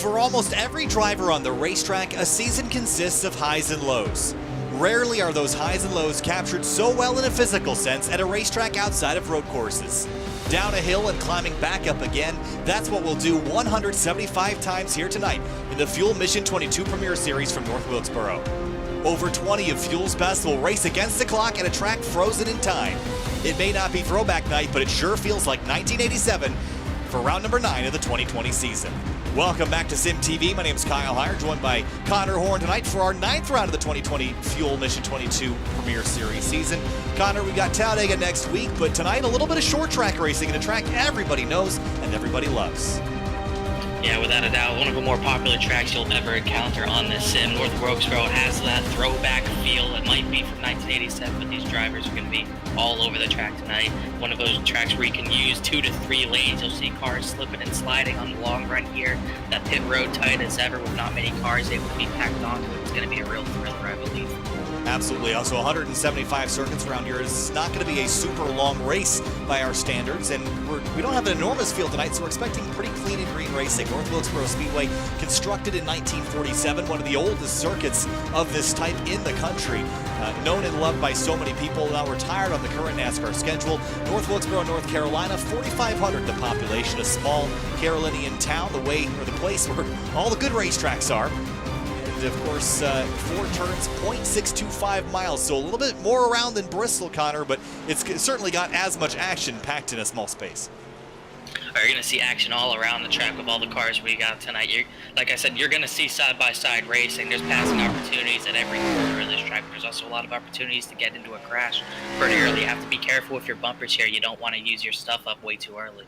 For almost every driver on the racetrack, a season consists of highs and lows. Rarely are those highs and lows captured so well in a physical sense at a racetrack outside of road courses. Down a hill and climbing back up again, that's what we'll do 175 times here tonight in the Fuel Mission 22 Premier Series from North Wilkesboro. Over 20 of Fuel's best will race against the clock at a track frozen in time. It may not be throwback night, but it sure feels like 1987 for round number 9 of the 2020 season. Welcome back to Sim TV. My name is Kyle Heyer, joined by Connor Horn tonight for our 9th round of the 2020 Fuel Mission 22 Premier Series season. Connor, we got Talladega next week, but tonight a little bit of short track racing in a track everybody knows and everybody loves. Yeah, without a doubt, one of the more popular tracks you'll ever encounter on this sim. North Wilkesboro has that throwback feel. It might be from 1987, but these drivers are going to be all over the track tonight. One of those tracks where you can use 2 to 3 lanes. You'll see cars slipping and sliding on the long run here. That pit road tight as ever with not many cars able to be packed onto it. It's going to be a real thriller, I believe. Absolutely. Also, 175 circuits around here is not going to be a super long race by our standards, and we don't have an enormous field tonight, so we're expecting pretty clean and green racing. North Wilkesboro Speedway, constructed in 1947, one of the oldest circuits of this type in the country. Known and loved by so many people, now retired on the current NASCAR schedule. North Wilkesboro, North Carolina, 4,500 the population, a small Carolinian town, the place where all the good racetracks are. Of course, 4 turns, 0.625 miles, so a little bit more around than Bristol, Connor, but it's certainly got as much action packed in a small space. You're going to see action all around the track with all the cars we got tonight. Like I said, you're going to see side-by-side racing. There's passing opportunities at every corner of this track. There's also a lot of opportunities to get into a crash pretty early. You have to be careful with your bumpers here. You don't want to use your stuff up way too early.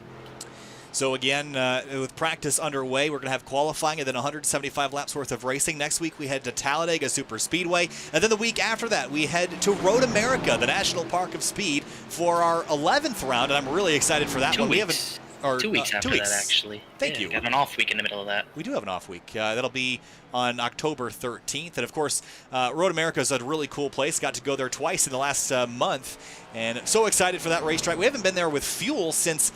So again, with practice underway, we're going to have qualifying and then 175 laps worth of racing. Next week, we head to Talladega Super Speedway. And then the week after that, we head to Road America, the National Park of Speed, for our 11th round. And I'm really excited for that one. We haven't... 2 weeks after that, actually. Thank you. Got an off week in the middle of that. We do have an off week. That'll be on October 13th. And, of course, Road America is a really cool place. Got to go there twice in the last month. And so excited for that racetrack. We haven't been there with Fuel since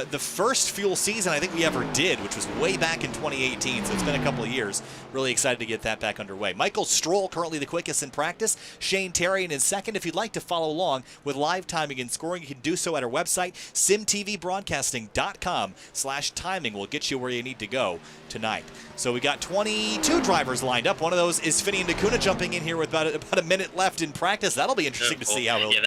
the first Fuel season I think we ever did, which was way back in 2018. So it's been a couple of years. Really excited to get that back underway. Michael Stroll, currently the quickest in practice. Shane Terrian in second. If you'd like to follow along with live timing and scoring, you can do so at our website, simtvbroadcasting.com/timing. Will get you where you need to go tonight. So we got 22 drivers lined up. One of those is Finian D'Acuna jumping in here with about a minute left in practice. That'll be interesting to see how he'll do.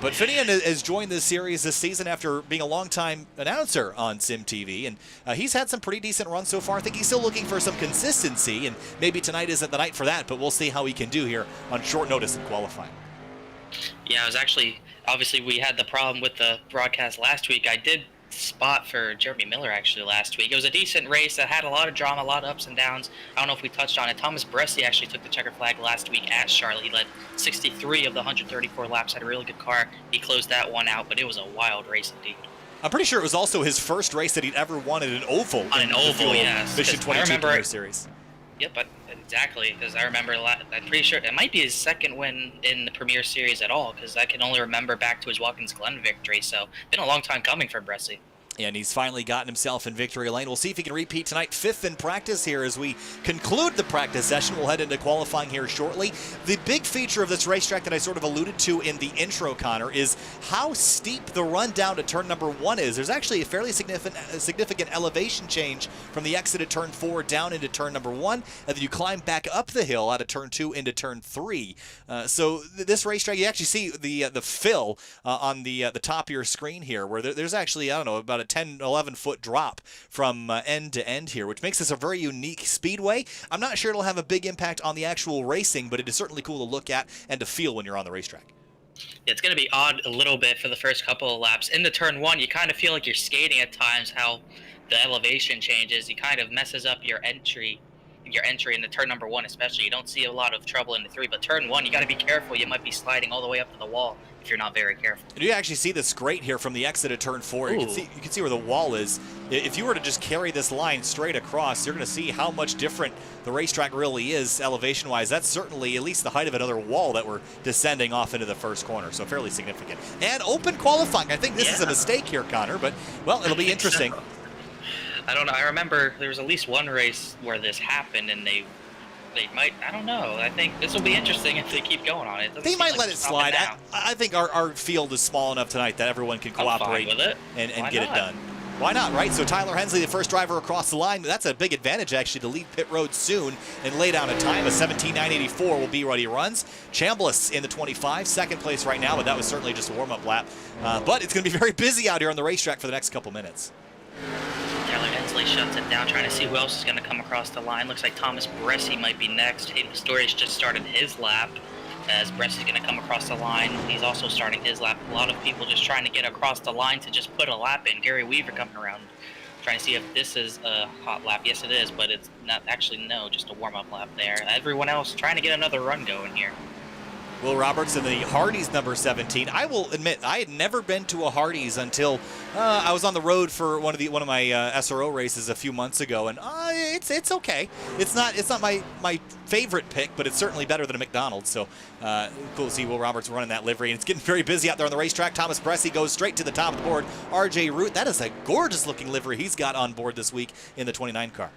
But Finian has joined the series this season after being a longtime announcer on Sim TV, and he's had some pretty decent runs so far. I think he's still looking for some consistency, and maybe tonight isn't the night for that, but we'll see how he can do here on short notice in qualifying. Yeah, it was actually, obviously we had the problem with the broadcast last week. I did spot for Jeremy Miller actually last week. It was a decent race that had a lot of drama, a lot of ups and downs. I don't know if we touched on it. Thomas Bresci actually took the checker flag last week at Charlotte. He led 63 of the 134 laps, had a really good car. He closed that one out, but it was a wild race indeed. I'm pretty sure it was also his first race that he'd ever won at an oval. On an oval, yes. Mission 22 Premier Series. Yep, but exactly, because I remember, I'm pretty sure it might be his second win in the Premier Series at all, because I can only remember back to his Watkins Glen victory, so been a long time coming for Bresci. And he's finally gotten himself in victory lane. We'll see if he can repeat tonight. 5th in practice here as we conclude the practice session. We'll head into qualifying here shortly. The big feature of this racetrack that I sort of alluded to in the intro, Connor, is how steep the run down to turn number 1 is. There's actually a fairly significant elevation change from the exit at turn 4 down into turn number 1, and then you climb back up the hill out of turn 2 into turn 3. So this racetrack, you actually see the fill on the top of your screen here, where there's actually, I don't know, about a 10-11 foot drop from end to end here, which makes this a very unique speedway. I'm not sure it'll have a big impact on the actual racing, but it is certainly cool to look at and to feel when you're on the racetrack. Yeah, it's going to be odd a little bit for the first couple of laps. Into turn 1, you kind of feel like you're skating at times, how the elevation changes. You kind of messes up your entry into turn number 1 especially. You don't see a lot of trouble in the 3, but turn 1, you got to be careful. You might be sliding all the way up to the wall if you're not very careful. And you actually see this great here from the exit at turn 4. You can see where the wall is. If you were to just carry this line straight across, you're going to see how much different the racetrack really is elevation-wise. That's certainly at least the height of another wall that we're descending off into the first corner, so fairly significant. And open qualifying. I think this is a mistake here, Connor, but, well, it'll be interesting. I don't know. I remember there was at least one race where this happened, and they might. I don't know. I think this will be interesting if they keep going on it. They might let it slide. I think our field is small enough tonight that everyone can cooperate with it. and get it done. Why not, right? So Tyler Hensley, the first driver across the line. That's a big advantage, actually, to leave pit road soon and lay down a time. A 17.984 will be what he runs. Chambliss in the 25, second place right now, but that was certainly just a warm-up lap. But it's going to be very busy out here on the racetrack for the next couple minutes. Tyler Hensley shuts it down, trying to see who else is going to come across the line. Looks like Thomas Bressi might be next. Hayden Pistorius just started his lap, as Bressi's going to come across the line. He's also starting his lap. A lot of people just trying to get across the line to just put a lap in. Gary Weaver coming around, trying to see if this is a hot lap. Yes, it is, but it's not actually, no, just a warm-up lap there. Everyone else trying to get another run going here. Will Roberts in the Hardee's number 17. I will admit, I had never been to a Hardee's until I was on the road for one of my SRO races a few months ago, and it's okay. It's not my favorite pick, but it's certainly better than a McDonald's. So cool to see Will Roberts running that livery, and it's getting very busy out there on the racetrack. Thomas Bressi goes straight to the top of the board. RJ Root, that is a gorgeous-looking livery he's got on board this week in the 29 car.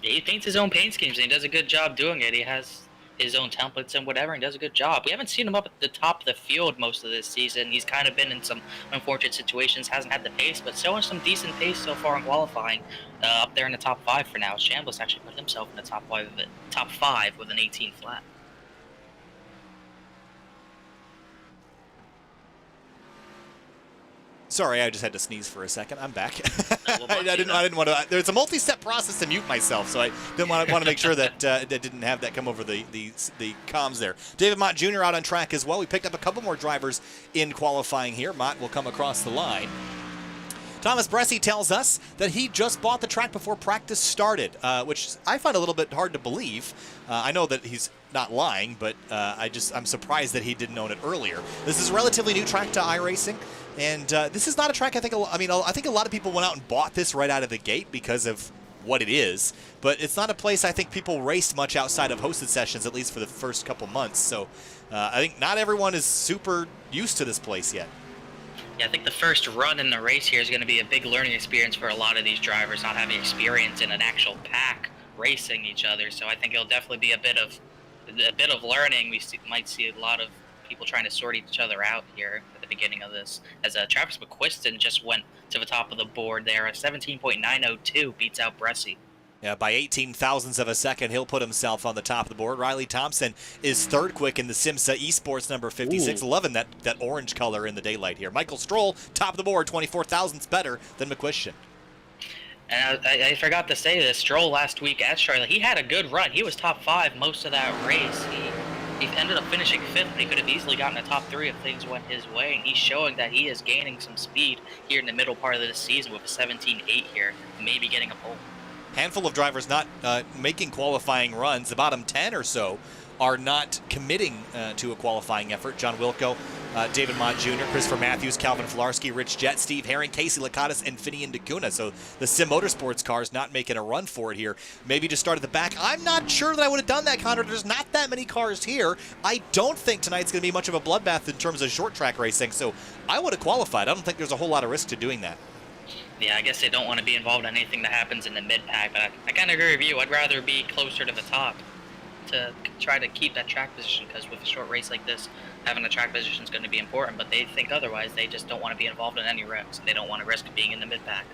Yeah, he paints his own paint schemes, and he does a good job doing it. He has his own templates and whatever, and does a good job. We haven't seen him up at the top of the field most of this season. He's kind of been in some unfortunate situations, hasn't had the pace, but showing some decent pace so far in qualifying. Up there in the top 5 for now. Chambliss actually put himself in the top 5 with an 18 flat. Sorry, I just had to sneeze for a second. I'm back. I didn't want to. There's a multi-step process to mute myself, so I didn't want to make sure that that didn't have that come over the comms there. David Mott Jr. out on track as well. We picked up a couple more drivers in qualifying here. Mott will come across the line. Thomas Bressi tells us that he just bought the track before practice started, which I find a little bit hard to believe. I know that he's not lying, but I'm surprised that he didn't own it earlier. This is a relatively new track to iRacing, and this is not a track I think a lot of people went out and bought this right out of the gate because of what it is, but it's not a place I think people raced much outside of hosted sessions, at least for the first couple months. So I think not everyone is super used to this place yet. Yeah, I think the first run in the race here is going to be a big learning experience for a lot of these drivers, not having experience in an actual pack racing each other. So I think it'll definitely be a bit of learning. We might see a lot of people trying to sort each other out here at the beginning of this. As Travis McQuiston just went to the top of the board there, a 17.902 beats out Bressi. Yeah, by 18 thousandths of a second, he'll put himself on the top of the board. Riley Thompson is third quick in the Simsa Esports number 56. Ooh. Loving that orange color in the daylight here. Michael Stroll, top of the board, 24 thousandths better than McQuiston. And I forgot to say this. Stroll last week at Charlotte, he had a good run. He was top 5 most of that race. He ended up finishing 5th, but he could have easily gotten a top 3 if things went his way. And he's showing that he is gaining some speed here in the middle part of the season with a 17.8 here, maybe getting a pole. Handful of drivers not making qualifying runs. The bottom 10 or so are not committing to a qualifying effort. John Wilco, David Mott Jr., Christopher Matthews, Calvin Filarski, Rich Jett, Steve Herring, Casey Lakatos, and Finian DeCuna. So the Sim Motorsports cars not making a run for it here. Maybe just start at the back. I'm not sure that I would have done that, Connor. There's not that many cars here. I don't think tonight's going to be much of a bloodbath in terms of short track racing, so I would have qualified. I don't think there's a whole lot of risk to doing that. Yeah, I guess they don't want to be involved in anything that happens in the mid-pack, but I kind of agree with you. I'd rather be closer to the top to try to keep that track position, because with a short race like this, having a track position is going to be important, but they think otherwise. They just don't want to be involved in any wrecks. They don't want to risk being in the mid-pack.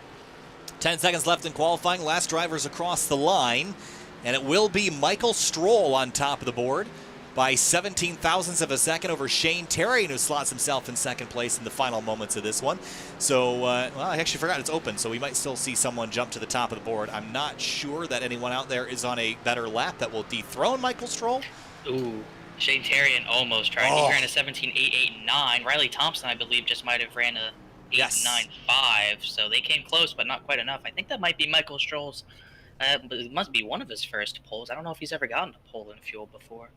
10 seconds left in qualifying. Last drivers across the line, and it will be Michael Stroll on top of the board by 17 thousandths of a second over Shane Terry, who slots himself in second place in the final moments of this one. So, well, I actually forgot it's open, so we might still see someone jump to the top of the board. I'm not sure that anyone out there is on a better lap that will dethrone Michael Stroll. Ooh, Shane Terrian almost tried. He ran a 17.889. Riley Thompson, I believe, just might have ran a 8.95, so they came close, but not quite enough. I think that might be Michael Stroll's, it must be one of his first poles. I don't know if he's ever gotten a pole in fuel before.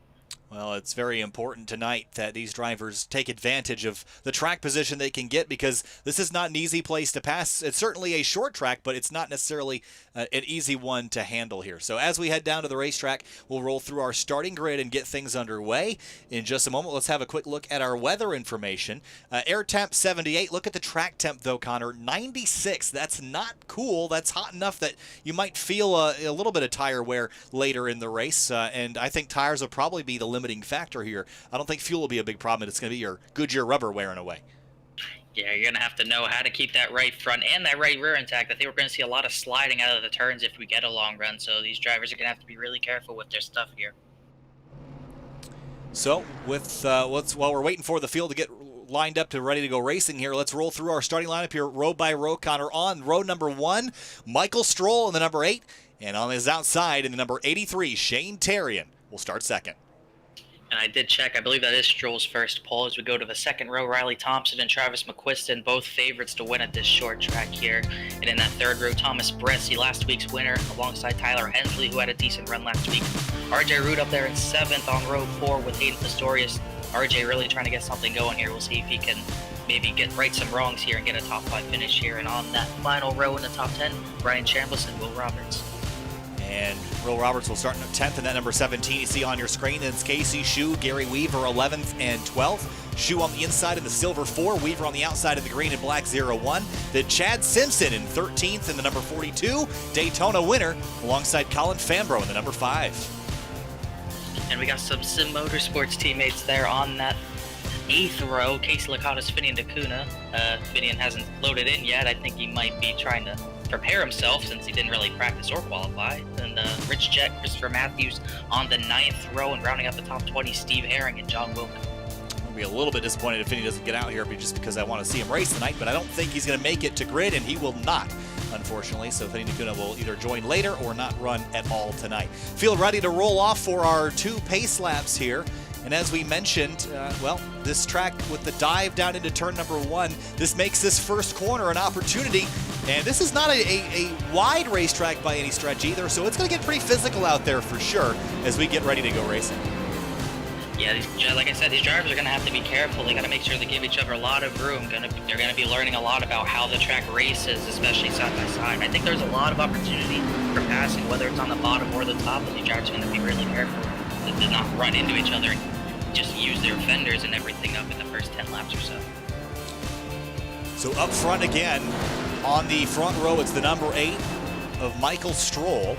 Well, it's very important tonight that these drivers take advantage of the track position they can get, because this is not an easy place to pass. It's certainly a short track, but it's not necessarily an easy one to handle here. So as we head down to the racetrack, we'll roll through our starting grid and get things underway. In just a moment, let's have a quick look at our weather information. Air temp 78. Look at the track temp, though, Connor. 96. That's not cool. That's hot enough that you might feel a little bit of tire wear later in the race, and I think tires will probably be the limiting factor here. I don't think fuel will be a big problem. It's going to be your Goodyear rubber wearing away. Yeah, you're going to have to know how to keep that right front and that right rear intact. I think we're going to see a lot of sliding out of the turns if we get a long run, so these drivers are going to have to be really careful with their stuff here. So, while we're waiting for the field to get lined up to ready to go racing here, let's roll through our starting lineup here row by row. Connor, on row number 1, Michael Stroll in the number 8, and on his outside in the number 83, Shane Terrian will start second. And I did check. I believe that is Stroll's first pole. As we go to the second row, Riley Thompson and Travis McQuiston, both favorites to win at this short track here. And in that third row, Thomas Bresci, last week's winner, alongside Tyler Hensley, who had a decent run last week. RJ Root up there in 7th on row 4 with Hayden Pistorius. RJ really trying to get something going here. We'll see if he can maybe right some wrongs here and get a top 5 finish here. And on that final row in the top 10, Ryan Chambliss and Will Roberts. And Will Roberts will start in 10th, and that number 17 you see on your screen. And it's Casey Shue, Gary Weaver 11th and 12th. Shue on the inside in the silver 4, Weaver on the outside in the green and black 01. Then Chad Simpson in 13th in the number 42, Daytona winner, alongside Colin Fambro in the number 5. And we got some Sim Motorsports teammates there on that 8th row. Casey Lakatos, Finian D'Acuna. Finian hasn't loaded in yet. I think he might be trying to prepare himself since he didn't really practice or qualify. And Rich Jett, Christopher Matthews on the 9th row, and rounding out the top 20, Steve Herring and John Wilk. I'll be a little bit disappointed if Finney doesn't get out here just because I want to see him race tonight, but I don't think he's going to make it to grid, and he will not, unfortunately. So Finian D'Acuna will either join later or not run at all tonight. Field ready to roll off for our 2 pace laps here. And as we mentioned, this track with the dive down into turn number 1, this makes this first corner an opportunity. And this is not a wide racetrack by any stretch either, so it's going to get pretty physical out there for sure as we get ready to go racing. Yeah, like I said, these drivers are going to have to be careful. They got to make sure they give each other a lot of room. They're going to be learning a lot about how the track races, especially side by side. I think there's a lot of opportunity for passing, whether it's on the bottom or the top, but these drivers are going to be really careful to not run into each other and just use their fenders and everything up in the first 10 laps or so. So up front again, on the front row, it's the number 8 of Michael Stroll.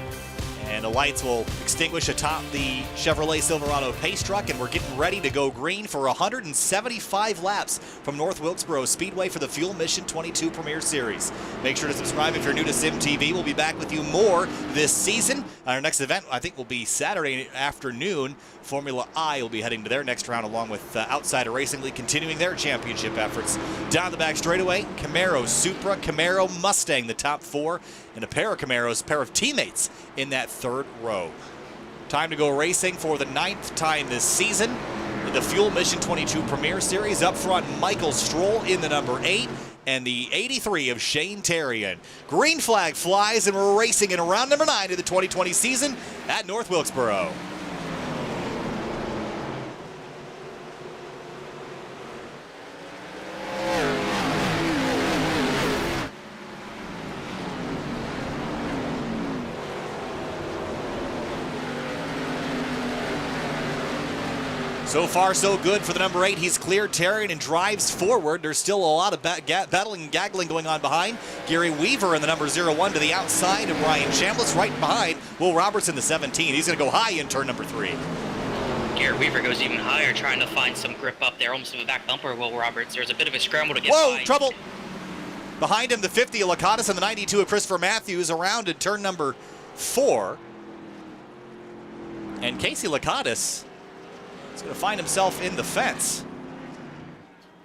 And the lights will extinguish atop the Chevrolet Silverado pace truck, and we're getting ready to go green for 175 laps from North Wilkesboro Speedway for the Fuel Mission 22 Premier Series. Make sure to subscribe if you're new to Sim TV. We'll be back with you more this season. Our next event, I think, will be Saturday afternoon. Formula I will be heading to their next round along with Outsider Racing League, continuing their championship efforts. Down the back straightaway, Camaro, Supra, Camaro, Mustang, the top 4, and a pair of Camaros, a pair of teammates in that third row. Time to go racing for the 9th time this season in the Fuel Mission 22 Premier Series. Up front, Michael Stroll in the number 8 and the 83 of Shane Terrian. Green flag flies, and we're racing in round number 9 of the 2020 season at North Wilkesboro. So far, so good for the number 8. He's cleared Terrian and drives forward. There's still a lot of battling and gaggling going on behind. Gary Weaver in the number 01 to the outside of Ryan Chambliss, right behind Will Roberts in the 17. He's going to go high in turn number 3. Gary Weaver goes even higher, trying to find some grip up there, almost with a back bumper. Will Roberts, there's a bit of a scramble to get Whoa, by. Trouble! Behind him, the 50 of Lakatos and the 92 of Christopher Matthews around in turn number 4. And Casey Lakatos is going to find himself in the fence.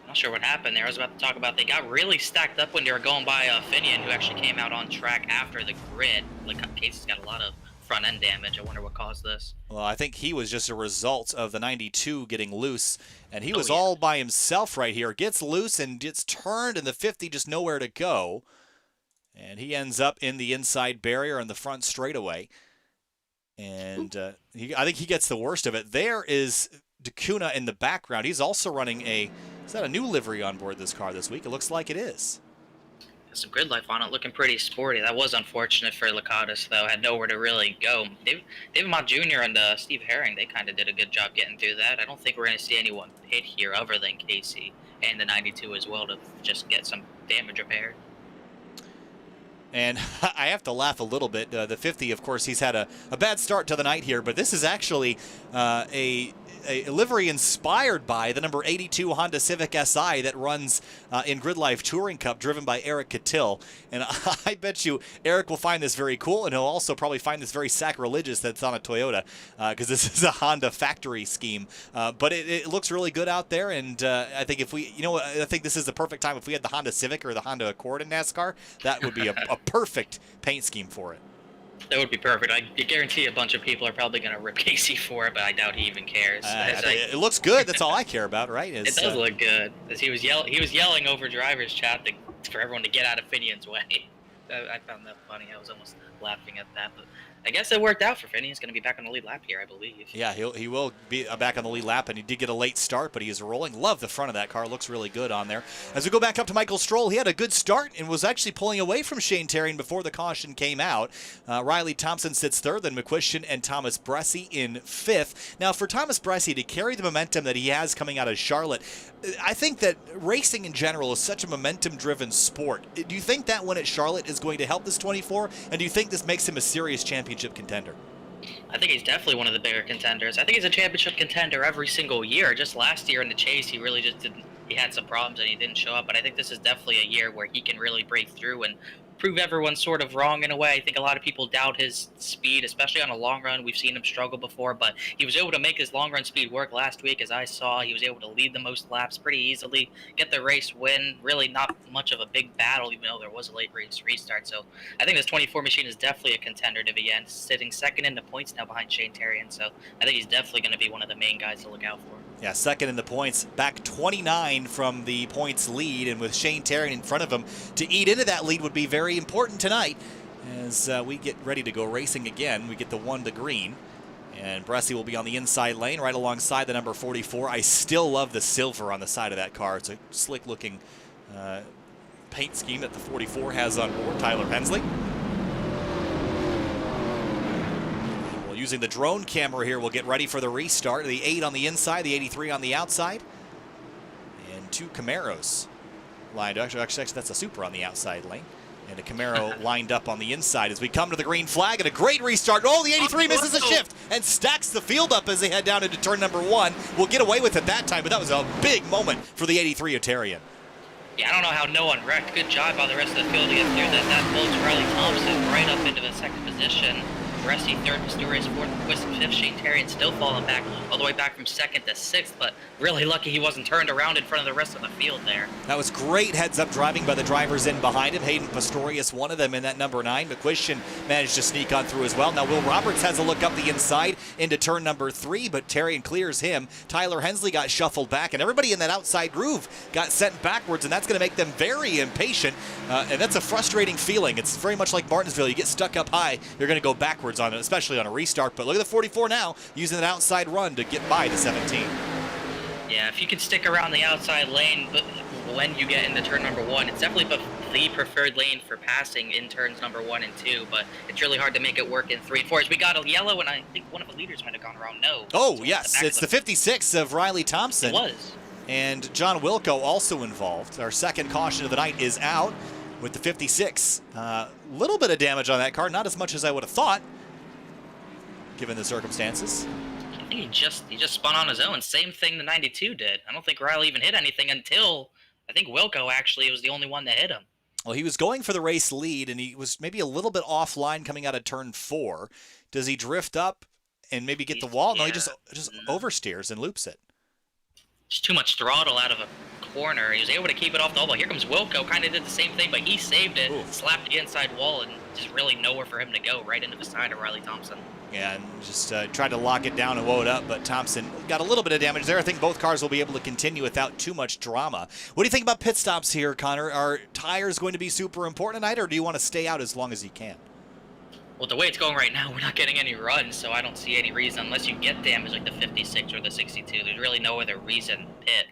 Not sure what happened there. I was about to talk about they got really stacked up when they were going by Finian, who actually came out on track after the grid. Like, Casey's got a lot of front end damage. I wonder what caused this. Well, I think he was just a result of the 92 getting loose, and he was all by himself right here. Gets loose and gets turned, and the 50 just nowhere to go. And he ends up in the inside barrier on the front straightaway. And I think he gets the worst of it. There is DeCuna in the background. He's also running is that a new livery on board this car this week? It looks like it is. Some grid life on it, looking pretty sporty. That was unfortunate for Lakatos, though. Had nowhere to really go. David Mott Jr. and Steve Herring, they kind of did a good job getting through that. I don't think we're going to see anyone hit here other than Casey and the 92 as well to just get some damage repaired. And I have to laugh a little bit. The 50, of course, he's had a bad start to the night here, but this is actually a livery inspired by the number 82 Honda Civic SI that runs in Grid Life Touring Cup, driven by Eric Cattell. And I bet you Eric will find this very cool, and he'll also probably find this very sacrilegious that it's on a Toyota, because this is a Honda factory scheme. But it looks really good out there, and I think I think this is the perfect time. If we had the Honda Civic or the Honda Accord in NASCAR, that would be a perfect paint scheme for it. That would be perfect. I guarantee a bunch of people are probably going to rip Casey for it, but I doubt he even cares. It looks good. That's all I care about, right? It does look good. As he was yelling over drivers' chat for everyone to get out of Finian's way. I found that funny. I was almost laughing at that, but I guess it worked out for Finian. He's going to be back on the lead lap here, I believe. Yeah, he will be back on the lead lap, and he did get a late start, but he is rolling. Love the front of that car. Looks really good on there. As we go back up to Michael Stroll, he had a good start and was actually pulling away from Shane Terrian before the caution came out. Riley Thompson sits third, then McQuistion and Thomas Bressie in fifth. Now, for Thomas Bressie to carry the momentum that he has coming out of Charlotte, I think that racing in general is such a momentum-driven sport. Do you think that win at Charlotte is going to help this 24, and do you think this makes him a serious championship contender? I think he's definitely one of the bigger contenders. I think he's a championship contender every single year. Just last year in the chase, he really just didn't. He had some problems and he didn't show up. But I think this is definitely a year where he can really break through and prove everyone sort of wrong in a way. I think a lot of people doubt his speed, especially on a long run. We've seen him struggle before, but he was able to make his long run speed work last week. As I saw, he was able to lead the most laps pretty easily, get the race win. Really not much of a big battle, even though there was a late race restart. So I think this 24 machine is definitely a contender to the end, sitting second in the points now behind Shane Terrian. So I think he's definitely going to be one of the main guys to look out for. Yeah, second in the points, back 29 from the points lead, and with Shane Terrian in front of him, to eat into that lead would be very important tonight. As we get ready to go racing again, we get the 1 to green, and Bressie will be on the inside lane right alongside the number 44. I still love the silver on the side of that car. It's a slick-looking paint scheme that the 44 has on board. Tyler Hensley. Using the drone camera here, we'll get ready for the restart. The 8 on the inside, the 83 on the outside. And 2 Camaros lined up. Actually, that's a Supra on the outside lane. And a Camaro lined up on the inside as we come to the green flag, and a great restart. Oh, the 83 misses a shift and stacks the field up as they head down into turn number 1. We'll get away with it that time, but that was a big moment for the 83 of Terrian. Yeah, I don't know how no one wrecked. Good job by the rest of the field to get through that. That bolts Riley Thompson right up into the second position. Bressie third, Pistorius fourth, McQuiston fifth. Shane Terrian still falling back all the way back from second to sixth, but really lucky he wasn't turned around in front of the rest of the field there. That was great heads-up driving by the drivers in behind him. Hayden Pistorius, one of them in that number 9. McQuiston managed to sneak on through as well. Now Will Roberts has a look up the inside into turn number 3, but Terrian clears him. Tyler Hensley got shuffled back, and everybody in that outside groove got sent backwards, and that's going to make them very impatient, and that's a frustrating feeling. It's very much like Martinsville. You get stuck up high, you're going to go backwards on it, especially on a restart. But look at the 44 now, using an outside run to get by the 17. Yeah, if you can stick around the outside lane when you get into turn number 1, it's definitely the preferred lane for passing in turns number 1 and 2, but it's really hard to make it work in 3 and 4. As we got a yellow, and I think one of the leaders might have gone around. No. Oh, yes, it's the 56 of Riley Thompson. It was. And John Wilco also involved. Our second caution of the night is out with the 56. Little bit of damage on that car, not as much as I would have thought, given the circumstances. I think he just spun on his own. Same thing the 92 did. I don't think Riley even hit anything until I think Wilco actually was the only one that hit him. Well, he was going for the race lead, and he was maybe a little bit offline coming out of turn 4. Does he drift up and maybe get the wall? No, he just oversteers and loops it. Just too much throttle out of a corner. He was able to keep it off the wall. Here comes Wilco, kind of did the same thing, but he saved it, slapped the inside wall, and just really nowhere for him to go, right into the side of Riley Thompson. Yeah, and just tried to lock it down and woe it up, but Thompson got a little bit of damage there. I think both cars will be able to continue without too much drama. What do you think about pit stops here, Connor? Are tires going to be super important tonight, or do you want to stay out as long as you can? Well, the way it's going right now, we're not getting any runs, so I don't see any reason, unless you get damage like the 56 or the 62. There's really no other reason to pit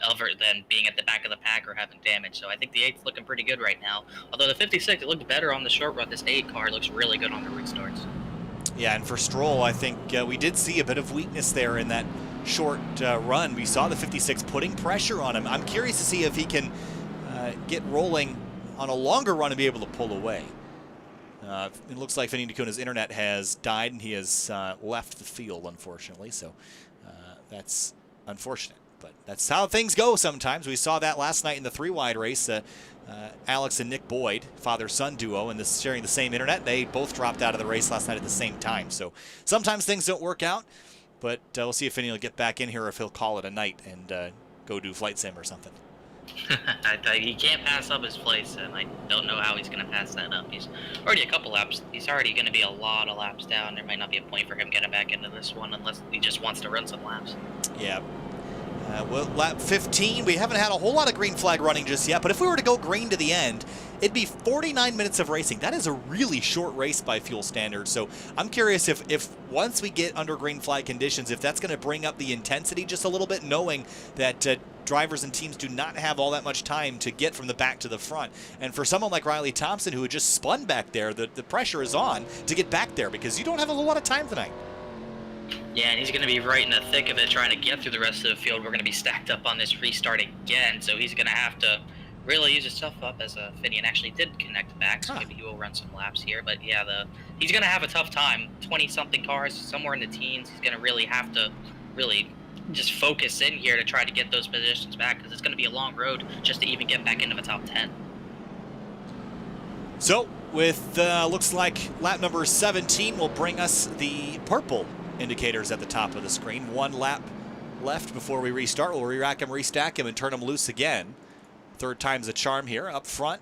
other than being at the back of the pack or having damage. So I think the 8's looking pretty good right now. Although the 56, it looked better on the short run. This 8 car looks really good on the restarts. Yeah, and for Stroll, I think we did see a bit of weakness there in that short run. We saw the 56 putting pressure on him. I'm curious to see if he can get rolling on a longer run and be able to pull away. It looks like Vinny Dacuna's internet has died and he has left the field, unfortunately. So that's unfortunate. But that's how things go sometimes. We saw that last night in the 3-wide race. Alex and Nick Boyd, father-son duo, and sharing the same internet. They both dropped out of the race last night at the same time. So sometimes things don't work out. But we'll see if Vinny will get back in here or if he'll call it a night and go do flight sim or something. He can't pass up his place, and I don't know how he's going to pass that up. He's already a couple laps. He's already going to be a lot of laps down. There might not be a point for him getting back into this one unless he just wants to run some laps. Yeah. Well, lap 15, we haven't had a whole lot of green flag running just yet, but if we were to go green to the end, it'd be 49 minutes of racing. That is a really short race by fuel standards. So I'm curious if once we get under green flag conditions, if that's going to bring up the intensity just a little bit, knowing that drivers and teams do not have all that much time to get from the back to the front. And for someone like Riley Thompson, who had just spun back there, the pressure is on to get back there because you don't have a whole lot of time tonight. Yeah, and he's going to be right in the thick of it trying to get through the rest of the field. We're going to be stacked up on this restart again, so he's going to have to really use his stuff up as Finian actually did connect back, so maybe he will run some laps here. But yeah, he's going to have a tough time. 20-something cars, somewhere in the teens. He's going to really have to just focus in here to try to get those positions back because it's going to be a long road just to even get back into the top 10. So, with looks like lap number 17 will bring us the purple indicators at the top of the screen. 1 lap left before we restart. We'll re-rack him, restack him, and turn him loose again. Third time's a charm here. Up front,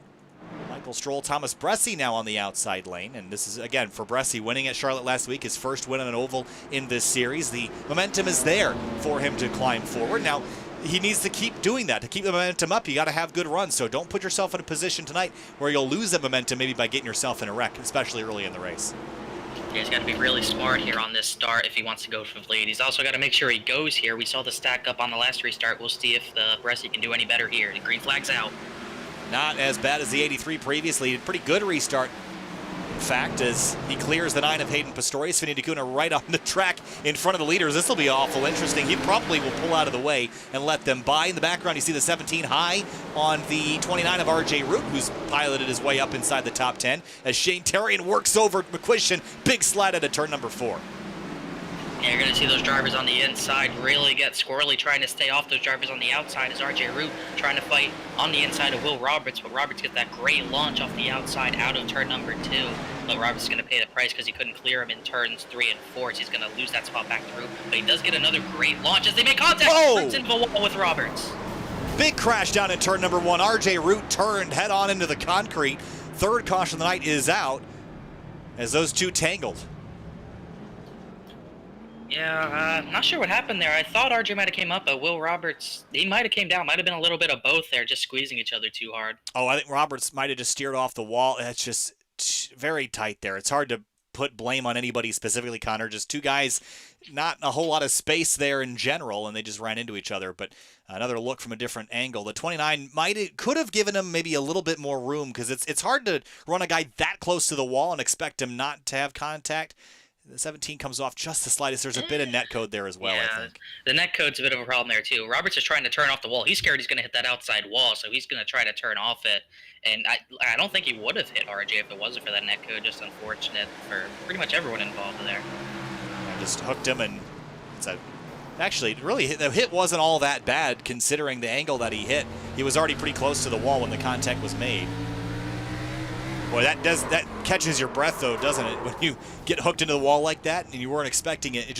Michael Stroll, Thomas Bressi now on the outside lane. And this is, again, for Bressi, winning at Charlotte last week, his first win on an oval in this series. The momentum is there for him to climb forward. Now, he needs to keep doing that. To keep the momentum up, you got to have good runs. So don't put yourself in a position tonight where you'll lose that momentum maybe by getting yourself in a wreck, especially early in the race. Yeah, he's got to be really smart here on this start if he wants to go for the lead. He's also got to make sure he goes here. We saw the stack up on the last restart. We'll see if the Bressi can do any better here. The green flag's out. Not as bad as the 83 previously. Pretty good restart. In fact, as he clears the 9 of Hayden Pistorius, Vinny Dacuna right on the track in front of the leaders. This will be awful interesting. He probably will pull out of the way and let them by. In the background, you see the 17 high on the 29 of RJ Root, who's piloted his way up inside the top 10 as Shane Terrian works over McQuistion. Big slide at turn number 4. Yeah, you're going to see those drivers on the inside really get squirrely trying to stay off those drivers on the outside as RJ Root trying to fight on the inside of Will Roberts, but Roberts gets that great launch off the outside out of turn number 2. But Roberts is going to pay the price because he couldn't clear him in turns 3 and 4, so he's going to lose that spot back through. But he does get another great launch as they make contact. Runs into the wall with Roberts. Big crash down in turn number 1. RJ Root turned head on into the concrete. Third caution of the night is out as those two tangled. Yeah, I'm not sure what happened there. I thought RJ might have came up, but Will Roberts, he might have came down. Might have been a little bit of both there, just squeezing each other too hard. Oh, I think Roberts might have just steered off the wall. It's just very tight there. It's hard to put blame on anybody specifically, Connor. Just two guys, not a whole lot of space there in general, and they just ran into each other. But another look from a different angle. The 29 could have given him maybe a little bit more room because it's hard to run a guy that close to the wall and expect him not to have contact. The 17 comes off just the slightest. There's a bit of net code there as well, yeah, I think. The net code's a bit of a problem there, too. Roberts is trying to turn off the wall. He's scared he's going to hit that outside wall, so he's going to try to turn off it. And I don't think he would have hit RJ if it wasn't for that net code. Just unfortunate for pretty much everyone involved there. I just hooked him, and actually, really, the hit wasn't all that bad considering the angle that he hit. He was already pretty close to the wall when the contact was made. Boy, that catches your breath, though, doesn't it? When you get hooked into the wall like that and you weren't expecting it,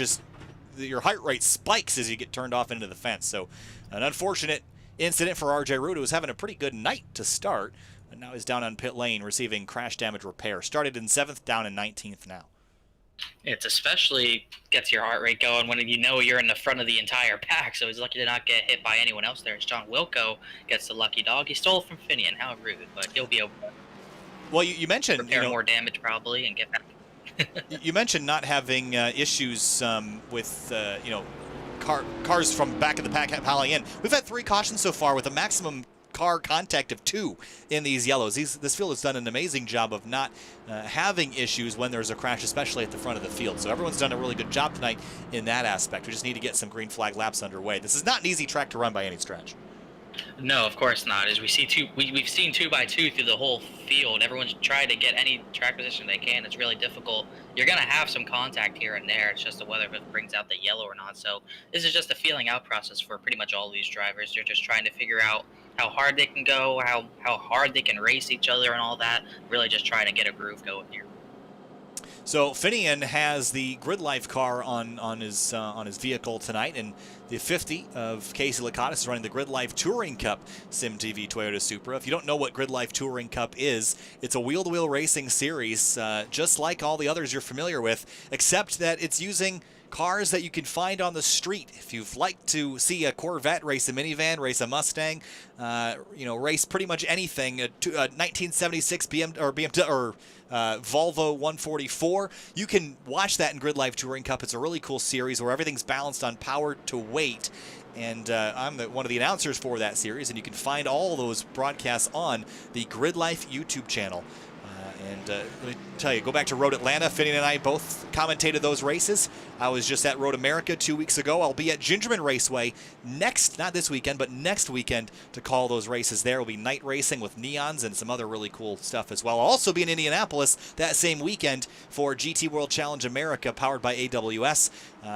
your heart rate spikes as you get turned off into the fence. So an unfortunate incident for RJ Root, who was having a pretty good night to start, and now he's down on pit lane receiving crash damage repair. Started in 7th, down in 19th now. It's especially gets your heart rate going when you know you're in the front of the entire pack, so he's lucky to not get hit by anyone else there. As John Wilco gets the lucky dog. He stole it from Finian. How rude, but he'll be okay. Well, you mentioned, repair more damage probably and get back. You mentioned not having issues with, cars from back of the pack piling in. We've had 3 cautions so far with a maximum car contact of 2 in these yellows. This field has done an amazing job of not having issues when there's a crash, especially at the front of the field. So everyone's done a really good job tonight in that aspect. We just need to get some green flag laps underway. This is not an easy track to run by any stretch. No, of course not. As we see we've seen 2x2 through the whole field. Everyone's trying to get any track position they can. It's really difficult. You're gonna have some contact here and there. It's just whether it brings out the yellow or not. So this is just a feeling out process for pretty much all these drivers. They're just trying to figure out how hard they can go, how hard they can race each other, and all that. Really just trying to get a groove going here. So Finian has the Grid Life car on his vehicle tonight, and the 50 of Casey Lakatos is running the Grid Life Touring Cup SimTV Toyota Supra. If you don't know what Grid Life Touring Cup is, it's a wheel-to-wheel racing series, just like all the others you're familiar with, except that it's using cars that you can find on the street. If you've liked to see a Corvette race a minivan, race a Mustang, race pretty much anything, a 1976 BMW or Volvo 144, you can watch that in Grid Life Touring Cup. It's a really cool series where everything's balanced on power to weight. And I'm one of the announcers for that series, and you can find all those broadcasts on the Grid Life YouTube channel. Let me tell you, go back to Road Atlanta. Finian and I both commentated those races. I was just at Road America 2 weeks ago. I'll be at Gingerman Raceway not this weekend, but next weekend to call those races there. Will be night racing with neons and some other really cool stuff as well. I'll also be in Indianapolis that same weekend for GT World Challenge America, powered by AWS,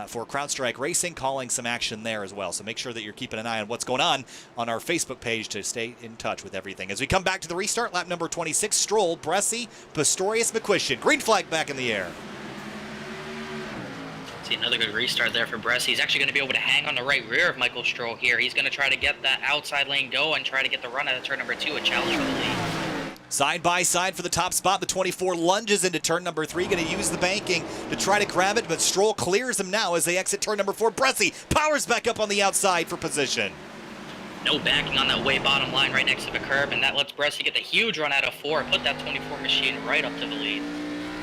for CrowdStrike Racing, calling some action there as well. So make sure that you're keeping an eye on what's going on our Facebook page to stay in touch with everything. As we come back to the restart, lap number 26, Stroll, Bresci, Pistorius, McQuistion. Green flag back in the air. See another good restart there for Bresci. He's actually going to be able to hang on the right rear of Michael Stroll here. He's going to try to get that outside lane go and try to get the run out of turn number 2, a challenge for the lead. Side by side for the top spot. The 24 lunges into turn number 3, going to use the banking to try to grab it, but Stroll clears him now as they exit turn number 4. Bresci powers back up on the outside for position. No backing on that way bottom line right next to the curb, and that lets Bresci get the huge run out of 4, put that 24 machine right up to the lead.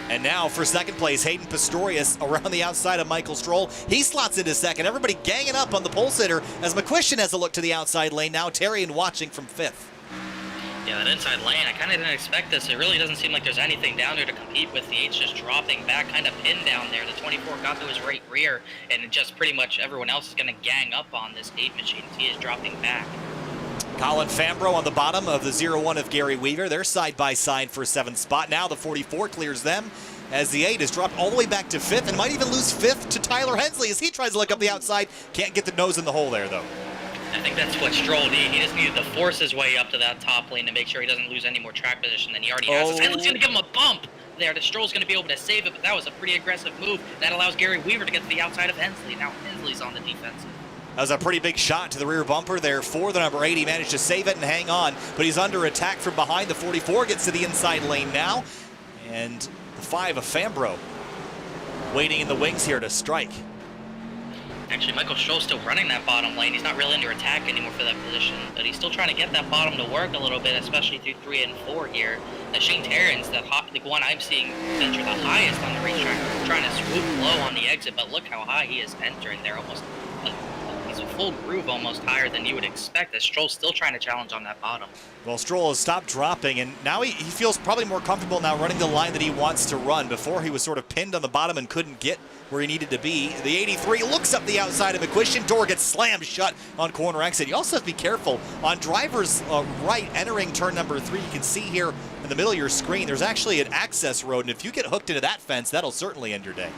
And now for second place, Hayden Pistorius around the outside of Michael Stroll. He slots into second. Everybody ganging up on the pole sitter as McQuistion has a look to the outside lane. Now Terrian watching from 5th. Yeah, that inside lane, I kind of didn't expect this. It really doesn't seem like there's anything down there to compete with. The 8's just dropping back, kind of pinned down there. The 24 got to his right rear, and just pretty much everyone else is going to gang up on this 8 machine. He is dropping back. Colin Fambro on the bottom of the 0-1 of Gary Weaver. They're side by side for 7th spot. Now the 44 clears them as the 8 is dropped all the way back to 5th and might even lose 5th to Tyler Hensley as he tries to look up the outside. Can't get the nose in the hole there, though. I think that's what Stroll needed. He just needed to force his way up to that top lane to make sure he doesn't lose any more track position than he already has. Hensley's going to give him a bump there. The Stroll's going to be able to save it, but that was a pretty aggressive move. That allows Gary Weaver to get to the outside of Hensley. Now Hensley's on the defensive. That was a pretty big shot to the rear bumper there for the number 8. He managed to save it and hang on, but he's under attack from behind. The 44 gets to the inside lane now, and the 5 of Fambro waiting in the wings here to strike. Actually, Michael Stroll's still running that bottom lane. He's not really under attack anymore for that position, but he's still trying to get that bottom to work a little bit, especially through 3 and 4 here. Shane Terrence, the one I'm seeing enter the highest on the racetrack, trying to swoop low on the exit, but look how high he is entering there, almost he's a full groove, almost higher than you would expect, as Stroll's still trying to challenge on that bottom. Well, Stroll has stopped dropping, and now he feels probably more comfortable now running the line that he wants to run. Before, he was sort of pinned on the bottom and couldn't get where he needed to be. The 83 looks up the outside of McQuistion. Door gets slammed shut on corner exit. You also have to be careful on driver's right entering turn number 3. You can see here in the middle of your screen, there's actually an access road, and if you get hooked into that fence, that'll certainly end your day.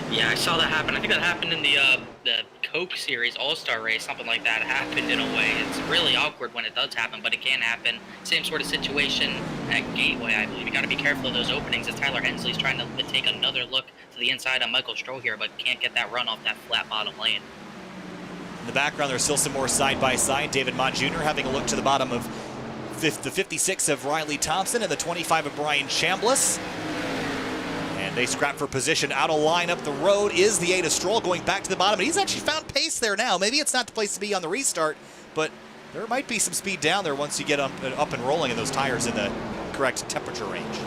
Yeah, I saw that happen. I think that happened in the Coke Series All-Star race, something like that happened in a way. It's really awkward when it does happen, but it can happen. Same sort of situation at Gateway, I believe. You got to be careful of those openings as Tyler Hensley's trying to take another look to the inside on Michael Stroll here, but can't get that run off that flat bottom lane. In the background, there's still some more side-by-side. David Mott Jr. having a look to the bottom of the 56 of Riley Thompson and the 25 of Brian Chambliss. And they scrap for position. Out of line up the road is the 8 of Stroll going back to the bottom. And he's actually found pace there now. Maybe it's not the place to be on the restart, but There might be some speed down there once you get up and rolling in those tires in the correct temperature range.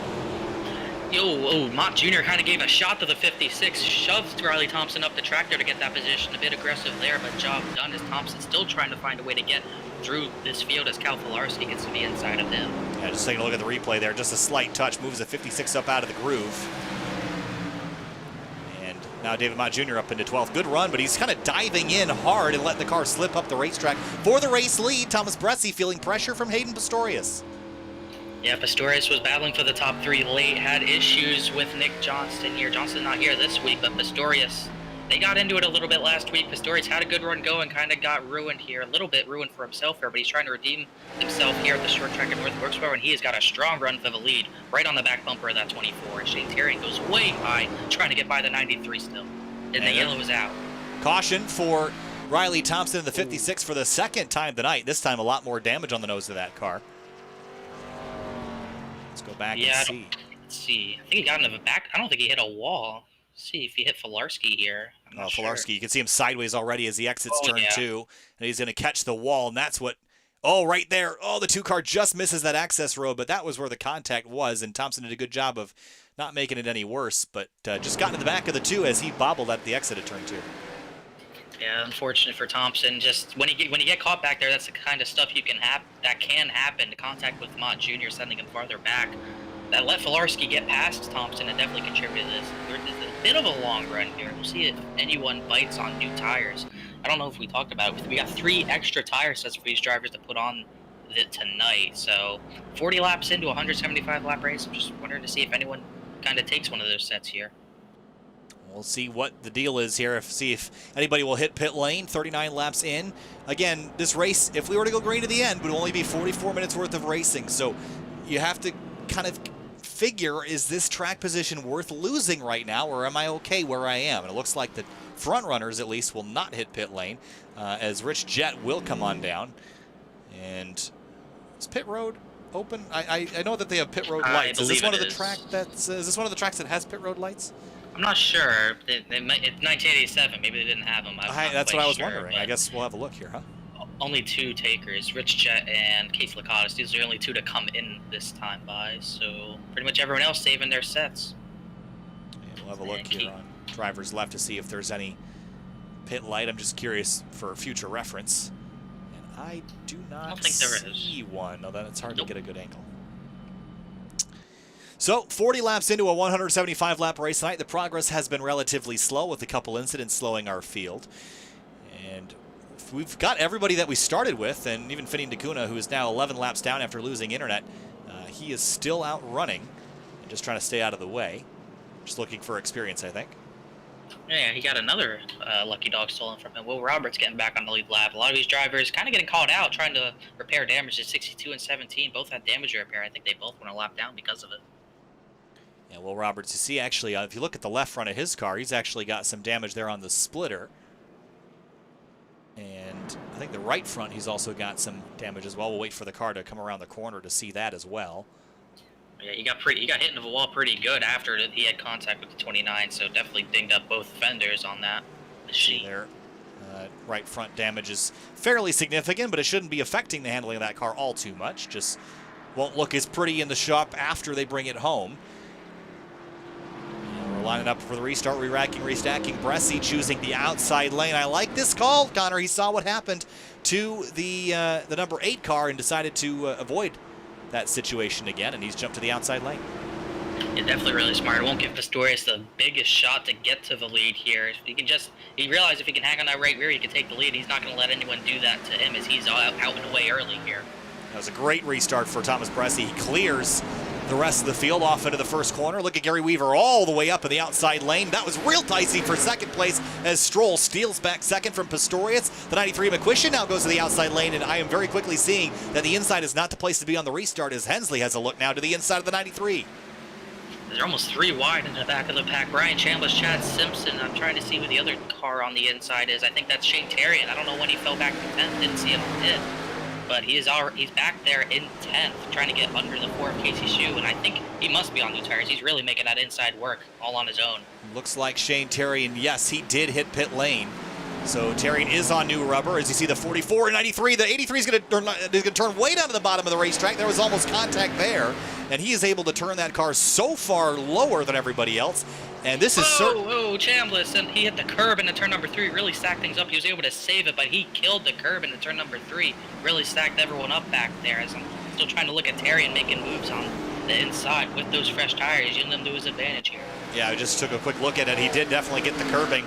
Mott Jr. kind of gave a shot to the 56, shoved Riley Thompson up the track there to get that position. A bit aggressive there, but job done as Thompson's still trying to find a way to get through this field as Cal Filarski gets to the inside of him. Yeah, just taking a look at the replay there. Just a slight touch moves the 56 up out of the groove. And now David Mott Jr. up into 12th. Good run, but he's kind of diving in hard and letting the car slip up the racetrack. For the race lead, Thomas Bresci feeling pressure from Hayden Pistorius. Yeah, Pistorius was battling for the top 3 late, had issues with Nick Johnston here. Johnston not here this week, but Pistorius, they got into it a little bit last week. Pistorius had a good run going, kind of got ruined here, a little bit ruined for himself here, but he's trying to redeem himself here at the short track at North Wilkesboro, and he has got a strong run for the lead, right on the back bumper of that 24. And Shane Terrian goes way high, trying to get by the 93 still, and the yellow is out. Caution for Riley Thompson in the 56 for the second time tonight. This time a lot more damage on the nose of that car. Let's go back and see. Let's see. I think he got into the back. I don't think he hit a wall. Let's see if he hit Filarski here. Filarski, you can see him sideways already as he exits turn 2. And he's going to catch the wall, and that's what... Oh, right there. Oh, the 2 car just misses that access road, but that was where the contact was, and Thompson did a good job of not making it any worse, but just got into the back of the 2 as he bobbled at the exit of turn 2. Yeah, unfortunate for Thompson. Just when you get caught back there, that's the kind of stuff that can happen. The contact with Mott Jr. sending him farther back. That let Filarski get past Thompson and definitely contributed to this. There's a bit of a long run here. We'll see if anyone bites on new tires. I don't know if we talked about it. We got 3 extra tire sets for these drivers to put on tonight. So 40 laps into a 175 lap race. I'm just wondering to see if anyone kind of takes one of those sets here. We'll see what the deal is here, see if anybody will hit pit lane. 39 laps in. Again, this race, if we were to go green to the end, would only be 44 minutes worth of racing. So you have to kind of figure, is this track position worth losing right now, or am I okay where I am? And it looks like the front runners, at least, will not hit pit lane, as Rich Jett will come on down. And is pit road open? I know that they have pit road lights. Is this one of the is this one of the tracks that has pit road lights? I'm not sure. It's 1987. Maybe they didn't have them. That's what I was wondering. I guess we'll have a look here, huh? Only 2 takers, Rich Jett and Casey Lakatos. These are the only 2 to come in this time by. So pretty much everyone else saving their sets. Yeah, we'll have a look here on drivers left to see if there's any pit light. I'm just curious for future reference. And I do not see one. Although it's hard to get a good angle. So, 40 laps into a 175-lap race tonight. The progress has been relatively slow, with a couple incidents slowing our field. And we've got everybody that we started with, and even Finny Ndakuna, who is now 11 laps down after losing internet. He is still out running and just trying to stay out of the way. Just looking for experience, I think. Yeah, he got another lucky dog stolen from him. Will Roberts getting back on the lead lap. A lot of these drivers kind of getting caught out trying to repair damage at 62 and 17. Both had damage to repair. I think they both went a lap down because of it. Yeah, Will Roberts, you see, actually, if you look at the left front of his car, he's actually got some damage there on the splitter. And I think the right front, he's also got some damage as well. We'll wait for the car to come around the corner to see that as well. Yeah, he got hit into the wall pretty good after he had contact with the 29, so definitely dinged up both fenders on that machine. There, right front damage is fairly significant, but it shouldn't be affecting the handling of that car all too much. Just won't look as pretty in the shop after they bring it home. Lining up for the restart, re-racking, restacking. Bresci choosing the outside lane. I like this call, Connor. He saw what happened to the number 8 car and decided to avoid that situation again, and he's jumped to the outside lane. Yeah, definitely really smart. It won't give Pistorius the biggest shot to get to the lead here. He realized if he can hang on that right rear, he can take the lead. He's not going to let anyone do that to him as he's out and away early here. That was a great restart for Thomas Bresci. He clears the rest of the field off into the first corner. Look at Gary Weaver all the way up in the outside lane. That was real dicey for second place as Stroll steals back second from Pistorius. The 93 McQuistion now goes to the outside lane, and I am very quickly seeing that the inside is not the place to be on the restart as Hensley has a look now to the inside of the 93. They're almost 3 wide in the back of the pack. Brian Chambliss, Chad Simpson. I'm trying to see who the other car on the inside is. I think that's Shane Terrian. I don't know when he fell back to 10th. Didn't see him hit. But he's back there in 10th, trying to get under the 4 of Casey Shue, and I think he must be on new tires. He's really making that inside work all on his own. Looks like Shane Terrian, yes, he did hit pit lane. So Terrian is on new rubber. As you see the 44 and 93, the 83 is going to turn way down to the bottom of the racetrack. There was almost contact there, and he is able to turn that car so far lower than everybody else. And this is Whoa, Chambliss, and he hit the curb into turn number 3, really stacked things up. He was able to save it, but he killed the curb into turn number 3, really stacked everyone up back there. As I'm still trying to look at Terrian making moves on the inside with those fresh tires, using them to his advantage here. Yeah, I just took a quick look at it. He did definitely get the curbing,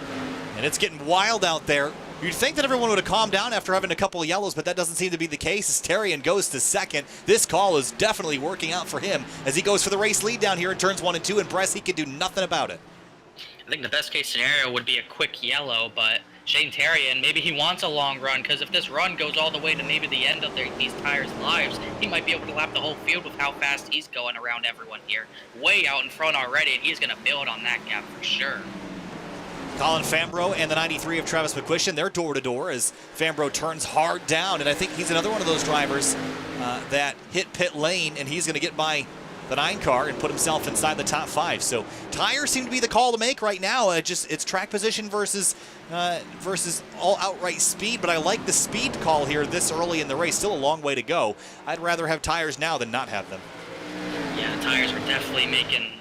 and it's getting wild out there. You'd think that everyone would have calmed down after having a couple of yellows, but that doesn't seem to be the case as Terrian goes to second. This call is definitely working out for him as he goes for the race lead down here in turns 1 and 2, and Bressie can do nothing about it. I think the best case scenario would be a quick yellow, but Shane Terrian, maybe he wants a long run, because if this run goes all the way to maybe the end of these tires' lives, he might be able to lap the whole field with how fast he's going around everyone here. Way out in front already, and he's going to build on that gap for sure. Colin Fambro and the 93 of Travis McQuistion, they're door-to-door as Fambro turns hard down, and I think he's another one of those drivers that hit pit lane, and he's going to get by the 9 car and put himself inside the top 5. So tires seem to be the call to make right now. It's track position versus all outright speed, but I like the speed call here this early in the race. Still a long way to go. I'd rather have tires now than not have them. Yeah, the tires were definitely making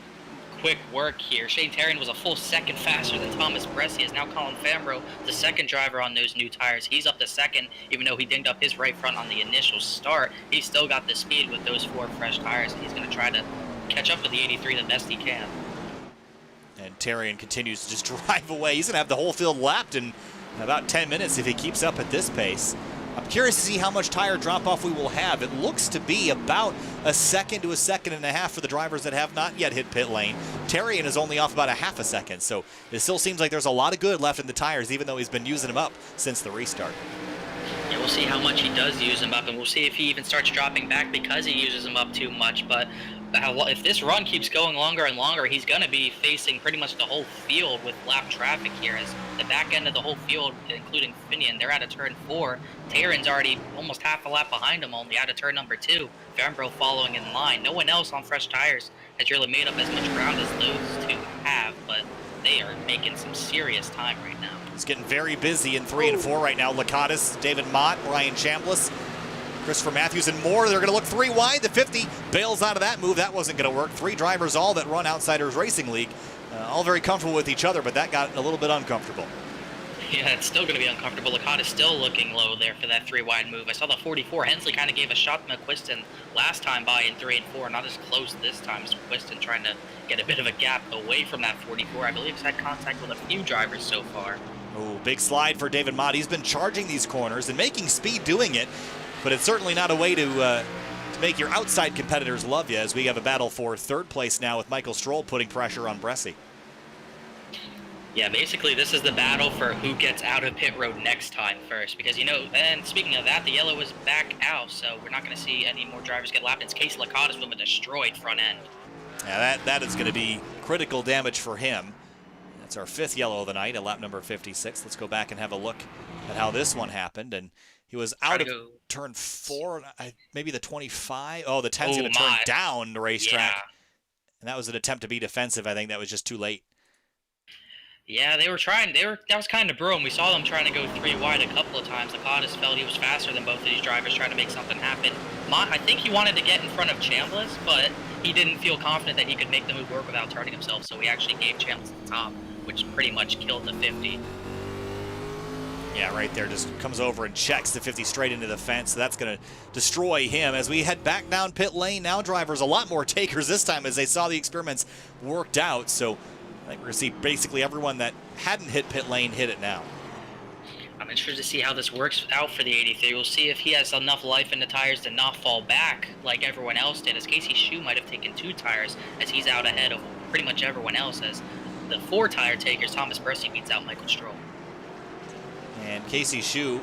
quick work here. Shane Terrian was a full second faster than Thomas Bressie. Is now Colin Fambro, the second driver on those new tires. He's up to second, even though he dinged up his right front on the initial start. He's still got the speed with those 4 fresh tires, and he's going to try to catch up with the 83 the best he can. And Terrian continues to just drive away. He's going to have the whole field lapped in about 10 minutes if he keeps up at this pace. I'm curious to see how much tire drop-off we will have. It looks to be about a second to a second and a half for the drivers that have not yet hit pit lane. Terrian is only off about a half a second, so it still seems like there's a lot of good left in the tires, even though he's been using them up since the restart. Yeah, we'll see how much he does use them up, and we'll see if he even starts dropping back because he uses them up too much. But if this run keeps going longer and longer, he's going to be facing pretty much the whole field with lap traffic here, as the back end of the whole field, including Finian, they're out of turn 4. Terrian's already almost half a lap behind him, only out of turn number 2. Fambro following in line. No one else on fresh tires has really made up as much ground as those two have, but they are making some serious time right now. It's getting very busy in 3 and 4 right now. Lakatos, David Mott, Ryan Chambliss, Christopher Matthews, and more. They're going to look 3 wide. The 50 bails out of that move. That wasn't going to work. 3 drivers all that run Outsiders Racing League. All very comfortable with each other, but that got a little bit uncomfortable. Yeah, it's still going to be uncomfortable. Lakatos still looking low there for that 3 wide move. I saw the 44. Hensley kind of gave a shot to McQuiston last time by in 3 and 4. Not as close this time as McQuiston, trying to get a bit of a gap away from that 44. I believe he's had contact with a few drivers so far. Oh, big slide for David Mott. He's been charging these corners and making speed doing it, but it's certainly not a way to make your outside competitors love you, as we have a battle for 3rd place now with Michael Stroll putting pressure on Bressie. Yeah, basically this is the battle for who gets out of pit road next time first, because, you know, and speaking of that, the yellow is back out, so we're not going to see any more drivers get lapped. It's Casey Lakatos with a destroyed front end. Yeah, that is going to be critical damage for him. That's our 5th yellow of the night at lap number 56. Let's go back and have a look at how this one happened. And he was out of turn 4, maybe the 25. Oh, the 10's going to turn down the racetrack. Yeah. And that was an attempt to be defensive. I think that was just too late. Yeah, they were trying. That was kind of brewing. We saw them trying to go 3 wide a couple of times. Lakatos felt he was faster than both of these drivers, trying to make something happen. I think he wanted to get in front of Chambliss, but he didn't feel confident that he could make the move work without turning himself, so he actually gave Chambliss the top, which pretty much killed the 50. Yeah, right there, just comes over and checks the 50 straight into the fence. So that's going to destroy him as we head back down pit lane. Now drivers a lot more takers this time as they saw the experiments worked out. So I think we're going to see basically everyone that hadn't hit pit lane hit it now. I'm interested to see how this works out for the 83. We'll see if he has enough life in the tires to not fall back like everyone else did, as Casey Shue might have taken 2 tires, as he's out ahead of pretty much everyone else, as the 4 tire takers, Thomas Bressie beats out Michael Stroll. And Casey Shue,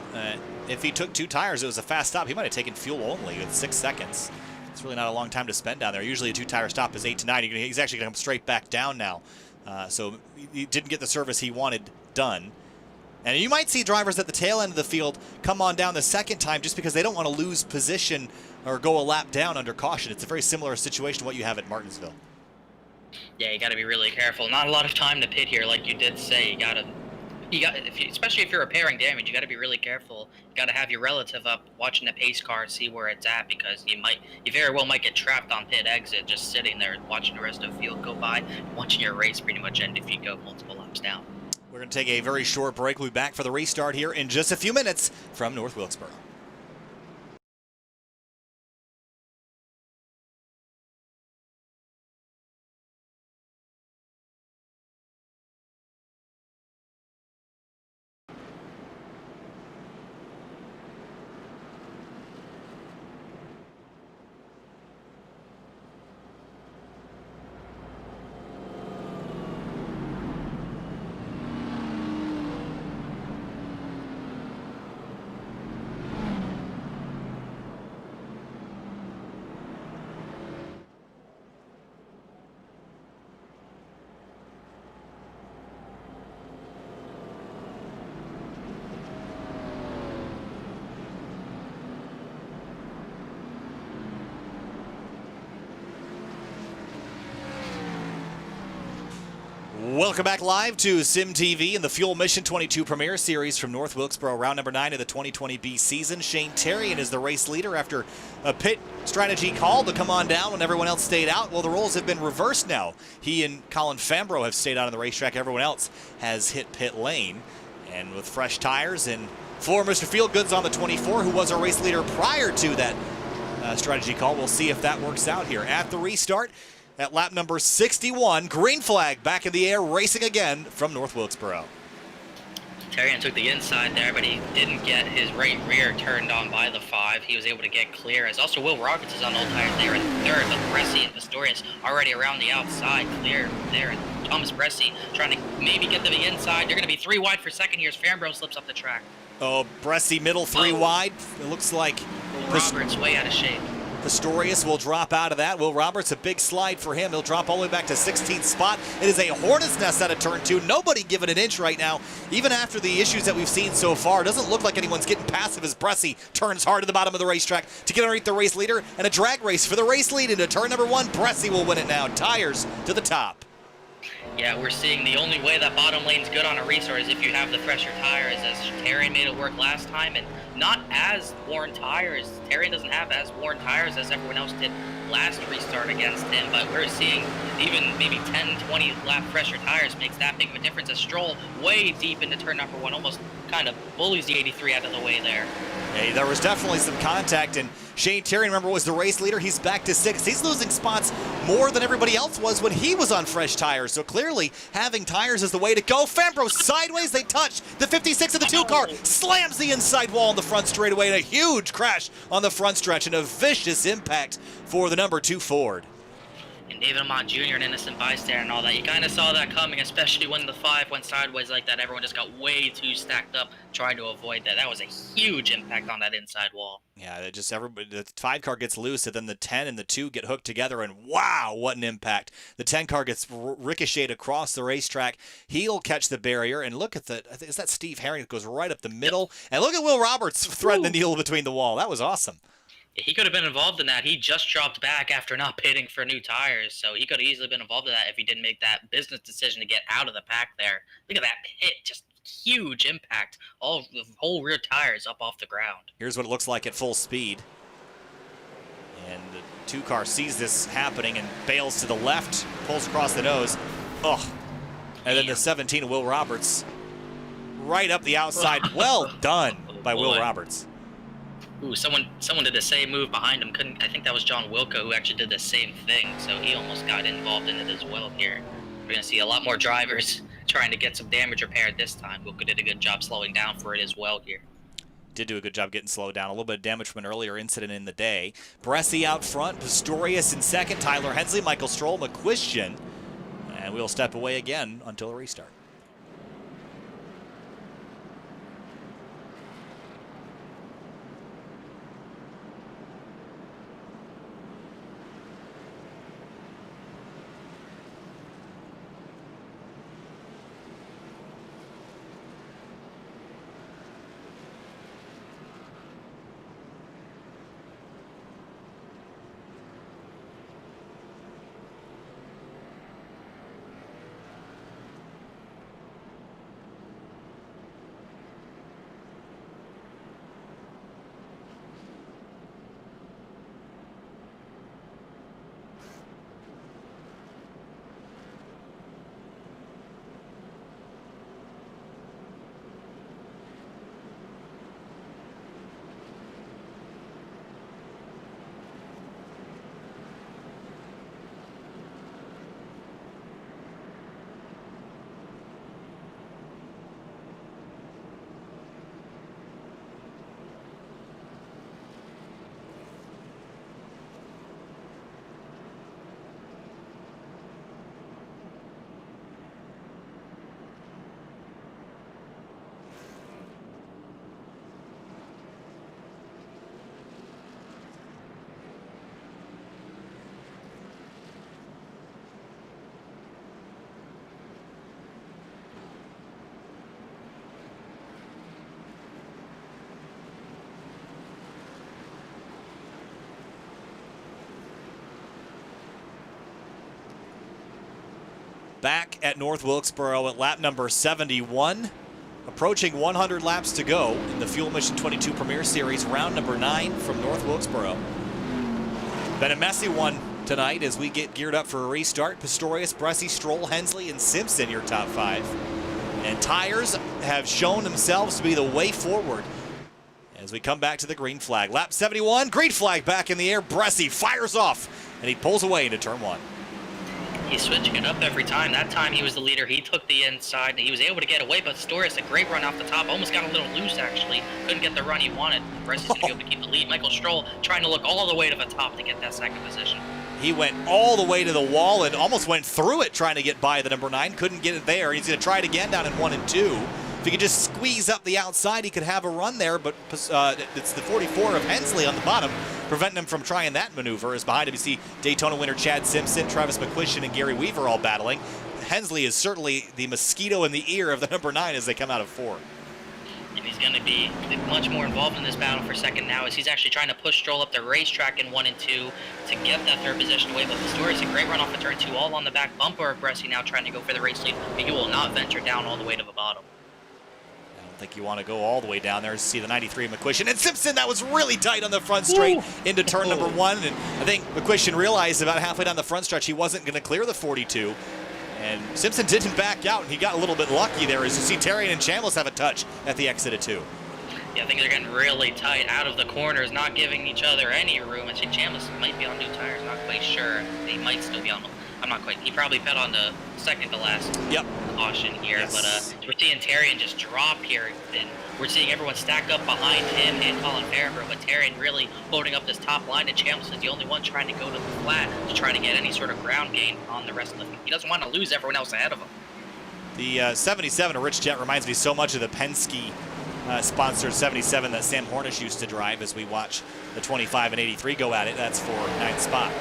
if he took 2 tires, it was a fast stop. He might have taken fuel only with 6 seconds. It's really not a long time to spend down there. Usually a 2-tire stop is 8 to 9. He's actually going to come straight back down now. So he didn't get the service he wanted done. And you might see drivers at the tail end of the field come on down the second time just because they don't want to lose position or go a lap down under caution. It's a very similar situation to what you have at Martinsville. Yeah, you got to be really careful. Not a lot of time to pit here, like you did say. You got to You got, especially if you're repairing damage, you got to be really careful. You got to have your relative up watching the pace car, see where it's at, because you very well might get trapped on pit exit, just sitting there watching the rest of the field go by, watching your race pretty much end if you go multiple laps down. We're going to take a very short break. We'll be back for the restart here in just a few minutes from North Wilkesboro. Welcome back live to Sim TV and the Fuel Mission 22 Premier Series from North Wilkesboro, round number 9 of the 2020B season. Shane Terrian is the race leader after a pit strategy call to come on down when everyone else stayed out. Well, the roles have been reversed now. He and Colin Fambro have stayed out on the racetrack. Everyone else has hit pit lane. And with fresh tires and for Mr. Fieldgood's on the 24, who was our race leader prior to that strategy call. We'll see if that works out here. At the restart, at lap number 61, green flag back in the air, racing again from North Wilkesboro. Terrian took the inside there, but he didn't get his right rear turned on by the 5. He was able to get clear, as also Will Roberts is on old tires there in third, but Bresci and Pistorius already around the outside, clear there. And Thomas Bresci trying to maybe get to the inside. They're going to be 3 wide for second here as Fambro slips up the track. Oh, Bresci middle, 3 wide. It looks like Will Roberts way out of shape. Pistorius will drop out of that. Will Roberts, a big slide for him. He'll drop all the way back to 16th spot. It is a hornet's nest out of turn 2. Nobody giving an inch right now. Even after the issues that we've seen so far, it doesn't look like anyone's getting passive as Bresci turns hard at the bottom of the racetrack to get underneath the race leader, and a drag race for the race lead into turn number 1. Bresci will win it now. Tires to the top. Yeah, we're seeing the only way that bottom lane's good on a restart is if you have the fresher tires, as Terrian made it work last time, and not as worn tires. Terrian doesn't have as worn tires as everyone else did last restart against him, but we're seeing even maybe 10, 20 lap fresher tires makes that big of a difference. A Stroll way deep into turn number 1, almost kind of bullies the 83 out of the way there. Hey, there was definitely some contact, and Shane Terrian, remember, was the race leader. He's back to 6th. He's losing spots more than everybody else was when he was on fresh tires. So clearly, having tires is the way to go. Fambro sideways, they touch. The 56 of the 2 car slams the inside wall on the front straightaway, and a huge crash on the front stretch, and a vicious impact for the number 2 Ford. And David Amott Jr., an innocent bystander and all that. You kind of saw that coming, especially when the 5 went sideways like that. Everyone just got way too stacked up trying to avoid that. That was a huge impact on that inside wall. Yeah, it just everybody, the 5 car gets loose, and then the 10 and the 2 get hooked together, and wow, what an impact. The 10 car gets ricocheted across the racetrack. He'll catch the barrier, and look at the, is that Steve Herring that goes right up the middle? Yep. And look at Will Roberts threading the needle between the wall. That was awesome. He could have been involved in that. He just dropped back after not pitting for new tires, so he could have easily been involved in that if he didn't make that business decision to get out of the pack there. Look at that pit, just huge impact. All the whole rear tires up off the ground. Here's what it looks like at full speed. And the 2 car sees this happening and bails to the left, pulls across the nose. Ugh. And then the 17 of Will Roberts right up the outside. Well done by Will Roberts. Ooh, someone did the same move behind him. I think that was John Wilco who actually did the same thing, so he almost got involved in it as well here. We're going to see a lot more drivers trying to get some damage repaired this time. Wilco did a good job slowing down for it as well here. Did do a good job getting slowed down. A little bit of damage from an earlier incident in the day. Bresci out front, Pistorius in second, Tyler Hensley, Michael Stroll, McQuistion. And we'll step away again until the restart. back at North Wilkesboro at lap number 71. Approaching 100 laps to go in the Fuel Mission 22 Premier Series, round number 9 from North Wilkesboro. Been a messy one tonight as we get geared up for a restart. Pistorius, Bressi, Stroll, Hensley, and Simpson your top 5. And tires have shown themselves to be the way forward as we come back to the green flag. Lap 71, green flag back in the air. Bressi fires off, and he pulls away into turn 1. He's switching it up every time. That time he was the leader. He took the inside, and he was able to get away, but Pistorius, a great run off the top. Almost got a little loose, actually. Couldn't get the run he wanted. Bressi's going to be able to keep the lead. Michael Stroll trying to look all the way to the top to get that second position. He went all the way to the wall and almost went through it trying to get by the number 9. Couldn't get it there. He's going to try it again down in 1 and 2. If he could just squeeze up the outside, he could have a run there, but it's the 44 of Hensley on the bottom, preventing him from trying that maneuver. As behind him you see Daytona winner Chad Simpson, Travis McQuistion, and Gary Weaver all battling. Hensley is certainly the mosquito in the ear of the number 9 as they come out of 4. And he's going to be much more involved in this battle for second now, as he's actually trying to push Stroll up the racetrack in 1 and 2 to get that third position away. But Pistorius, a great run off of turn 2, all on the back bumper of Bressi now trying to go for the race lead, but he will not venture down all the way to the bottom. I think you want to go all the way down there to see the 93 McQuistion. And Simpson, that was really tight on the front straight into turn number 1. And I think McQuistion realized about halfway down the front stretch he wasn't going to clear the 42. And Simpson didn't back out, and he got a little bit lucky there as you see Terrian and Chambliss have a touch at the exit of 2. Yeah, I think they're getting really tight out of the corners, not giving each other any room. I think Chambliss might be on new tires, not quite sure. He might still be on them. I'm not quite. He probably bet on the second to last caution here. Yes. But we're seeing Terrian just drop here, and we're seeing everyone stack up behind him and Colin Farragher. But Terrian really holding up this top line, and Chambliss is the only one trying to go to the flat to try to get any sort of ground gain on the rest of them. He doesn't want to lose everyone else ahead of him. The 77 of Rich Jet reminds me so much of the Penske sponsored 77 that Sam Hornish used to drive as we watch the 25 and 83 go at it. That's for 9th spot.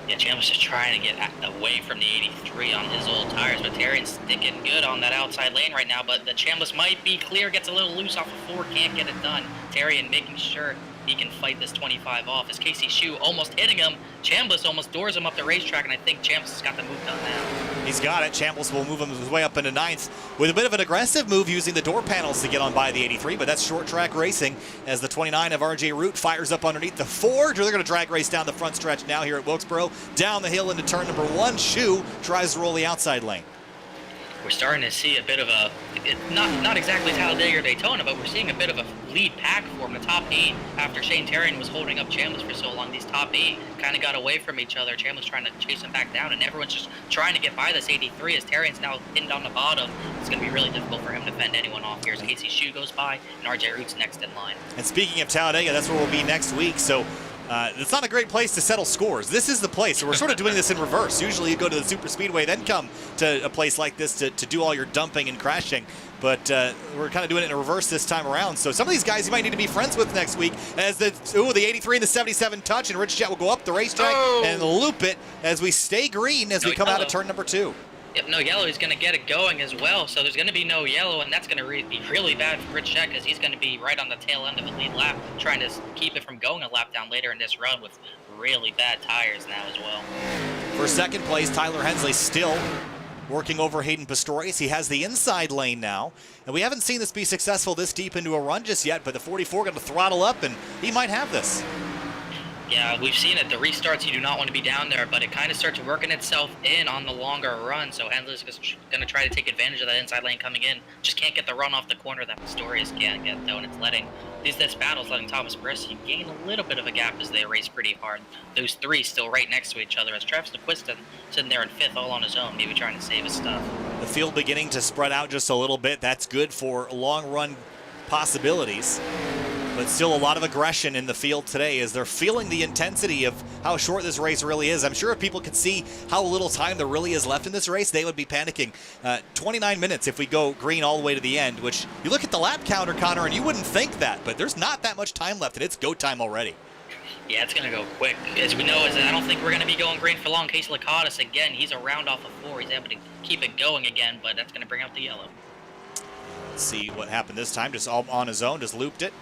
Yeah, Chambliss is trying to get away from the 83 on his old tires, but Terrian's sticking good on that outside lane right now, but the Chambliss might be clear, gets a little loose off of 4, can't get it done. Terrian making sure he can fight this 25 off. As Casey Shue almost hitting him, Chambliss almost doors him up the racetrack, and I think Chambliss has got the move done now. He's got it. Chambliss will move him his way up into 9th with a bit of an aggressive move using the door panels to get on by the 83, but that's short track racing as the 29 of RJ Root fires up underneath the 4. They're going to drag race down the front stretch now here at Wilkesboro. Down the hill into turn number 1. Shue tries to roll the outside lane. We're starting to see a bit of a, not exactly Talladega or Daytona, but we're seeing a bit of a lead pack form. The top 8, after Shane Terrian was holding up Chambliss for so long, these top 8 kind of got away from each other. Chambliss trying to chase him back down, and everyone's just trying to get by this 83 as Terrian's now pinned on the bottom. It's going to be really difficult for him to fend anyone off here as Casey Shue goes by, and RJ Root's next in line. And speaking of Talladega, that's where we'll be next week, so it's not a great place to settle scores. This is the place. So we're sort of doing this in reverse. Usually you go to the super speedway, then come to a place like this to do all your dumping and crashing. But we're kind of doing it in reverse this time around. So some of these guys you might need to be friends with next week as the 83 and the 77 touch, and Rich Jet will go up the racetrack and loop it as we stay green as we come out of turn number 2. If no yellow, he's going to get it going as well. So there's going to be no yellow, and that's going to be really bad for Rich Jet because he's going to be right on the tail end of the lead lap, trying to keep it from going a lap down later in this run with really bad tires now as well. For second place, Tyler Hensley still working over Hayden Pistorius. He has the inside lane now, and we haven't seen this be successful this deep into a run just yet, but the 44 going to throttle up, and he might have this. Yeah, we've seen it. The restarts, you do not want to be down there, but it kind of starts working itself in on the longer run. So Hensley's going to try to take advantage of that inside lane coming in. Just can't get the run off the corner that Pistorius can't get, though, and it's letting this battle's letting Thomas Bressi gain a little bit of a gap as they race pretty hard. Those 3 still right next to each other as Travis McQuiston sitting there in 5th all on his own, maybe trying to save his stuff. The field beginning to spread out just a little bit. That's good for long run possibilities. But still a lot of aggression in the field today as they're feeling the intensity of how short this race really is. I'm sure if people could see how little time there really is left in this race, they would be panicking. 29 minutes if we go green all the way to the end, which you look at the lap counter, Connor, and you wouldn't think that, but there's not that much time left, and it's go time already. Yeah, it's going to go quick. As we know, I don't think we're going to be going green for long. Casey Lakatos, again, he's a round off of 4. He's able to keep it going again, but that's going to bring out the yellow. Let's see what happened this time. Just all on his own, just looped it.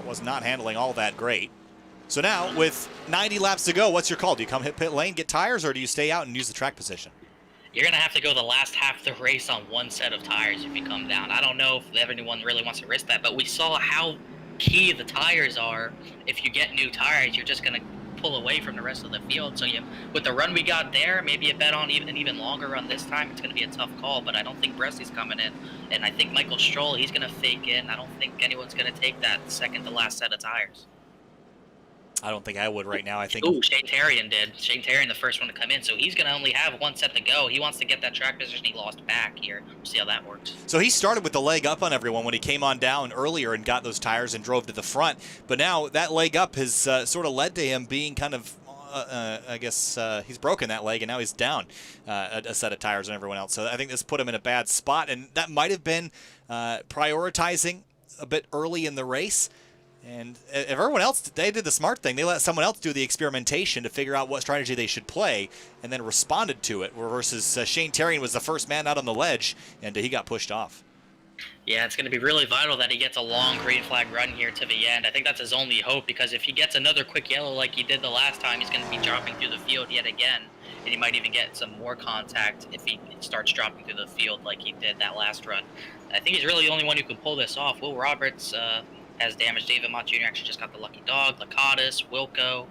Was not handling all that great. So now, with 90 laps to go, what's your call? Do you come hit pit lane, get tires, or do you stay out and use the track position? You're going to have to go the last half of the race on one set of tires if you come down. I don't know if anyone really wants to risk that, but we saw how key the tires are. If you get new tires, you're just going to pull away from the rest of the field. So with the run we got there, maybe a bet on an even longer run this time. It's going to be a tough call, but I don't think Bressy's coming in. And I think Michael Stroll, he's going to fake in. I don't think anyone's going to take that second to last set of tires. I don't think I would right now. I think. Ooh, Shane Terrian did. Shane Terrian, the first one to come in, so he's going to only have one set to go. He wants to get that track position he lost back here. We'll see how that works. So he started with the leg up on everyone when he came on down earlier and got those tires and drove to the front. But now that leg up has sort of led to him being kind of, I guess he's broken that leg, and now he's down a set of tires on everyone else. So I think this put him in a bad spot, and that might have been prioritizing a bit early in the race. And if everyone else, they did the smart thing. They let someone else do the experimentation to figure out what strategy they should play and then responded to it, versus Shane Terrian was the first man out on the ledge, and he got pushed off. Yeah, it's going to be really vital that he gets a long green flag run here to the end. I think that's his only hope, because if he gets another quick yellow like he did the last time, he's going to be dropping through the field yet again. And he might even get some more contact if he starts dropping through the field like he did that last run. I think he's really the only one who can pull this off. Will Roberts has damage. David Mott Jr. actually just got the lucky dog. Lakatos, Wilco,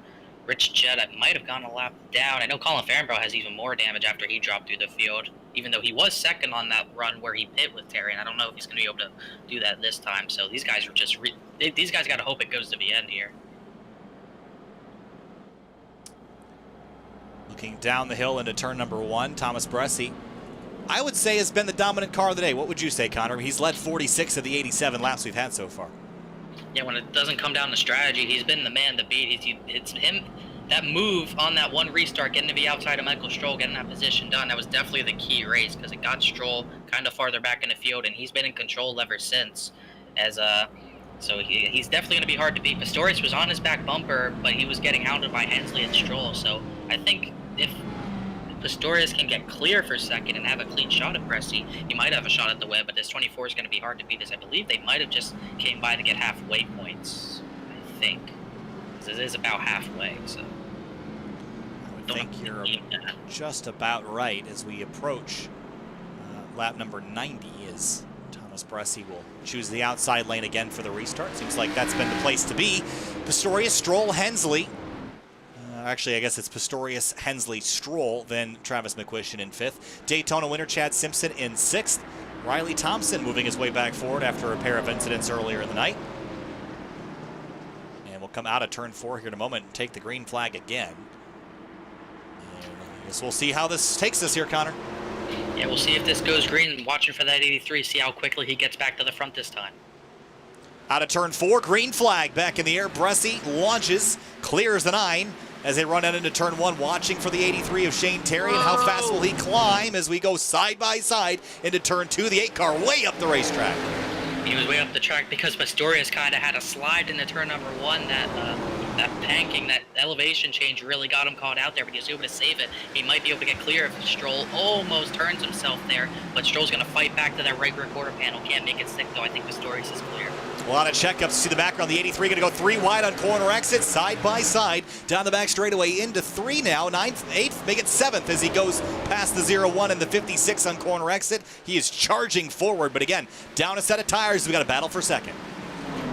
Rich Jett might have gone a lap down. I know Colin Farnborough has even more damage after he dropped through the field, even though he was second on that run where he pit with Terry, and I don't know if he's going to be able to do that this time. So these guys are just these guys got to hope it goes to the end here. Looking down the hill into turn number 1, Thomas Bressy, I would say, has been the dominant car of the day. What would you say, Connor? He's led 46 of the 87 laps we've had so far. Yeah, when it doesn't come down to strategy, he's been the man to beat. It's him. That move on that one restart, getting to be outside of Michael Stroll, getting that position done, that was definitely the key race, because it got Stroll kind of farther back in the field, and he's been in control ever since. So he's definitely going to be hard to beat. Pistorius was on his back bumper, but he was getting hounded by Hensley and Stroll. So I think if Pistorius can get clear for second and have a clean shot at Bressy, he might have a shot at the web, but this 24 is going to be hard to beat, as I believe they might have just came by to get halfway points, I think. Because it is about halfway, so. I think you're just about right as we approach lap number 90 as Thomas Bressy will choose the outside lane again for the restart. Seems like that's been the place to be. Pistorius, Stroll, Hensley. Actually, I guess it's Pistorius, Hensley, Stroll, then Travis McQuistion in 5th. Daytona winner Chad Simpson in 6th. Riley Thompson moving his way back forward after a pair of incidents earlier in the night. And we'll come out of turn 4 here in a moment and take the green flag again. And I guess we'll see how this takes us here, Connor. Yeah, we'll see if this goes green. Watching for that 83, see how quickly he gets back to the front this time. Out of turn 4, green flag back in the air. Bressy launches, clears the 9. As they run out into turn 1, watching for the 83 of Shane Terrian. How fast will he climb as we go side by side into turn 2? The 8 car way up the racetrack. He was way up the track because Pistorius kind of had a slide into turn number 1. That panking, that elevation change really got him caught out there, but he was able to save it. He might be able to get clear if Stroll almost turns himself there, but Stroll's going to fight back to that right rear quarter panel. Can't make it stick, though. I think Pistorius is clear. A lot of checkups. See the background. The 83 going to go 3 wide on corner exit, side by side, down the back straightaway into 3 now. 9th, 8th, make it 7th as he goes past the 0-1 and the 56 on corner exit. He is charging forward, but again, down a set of tires. We got a battle for second.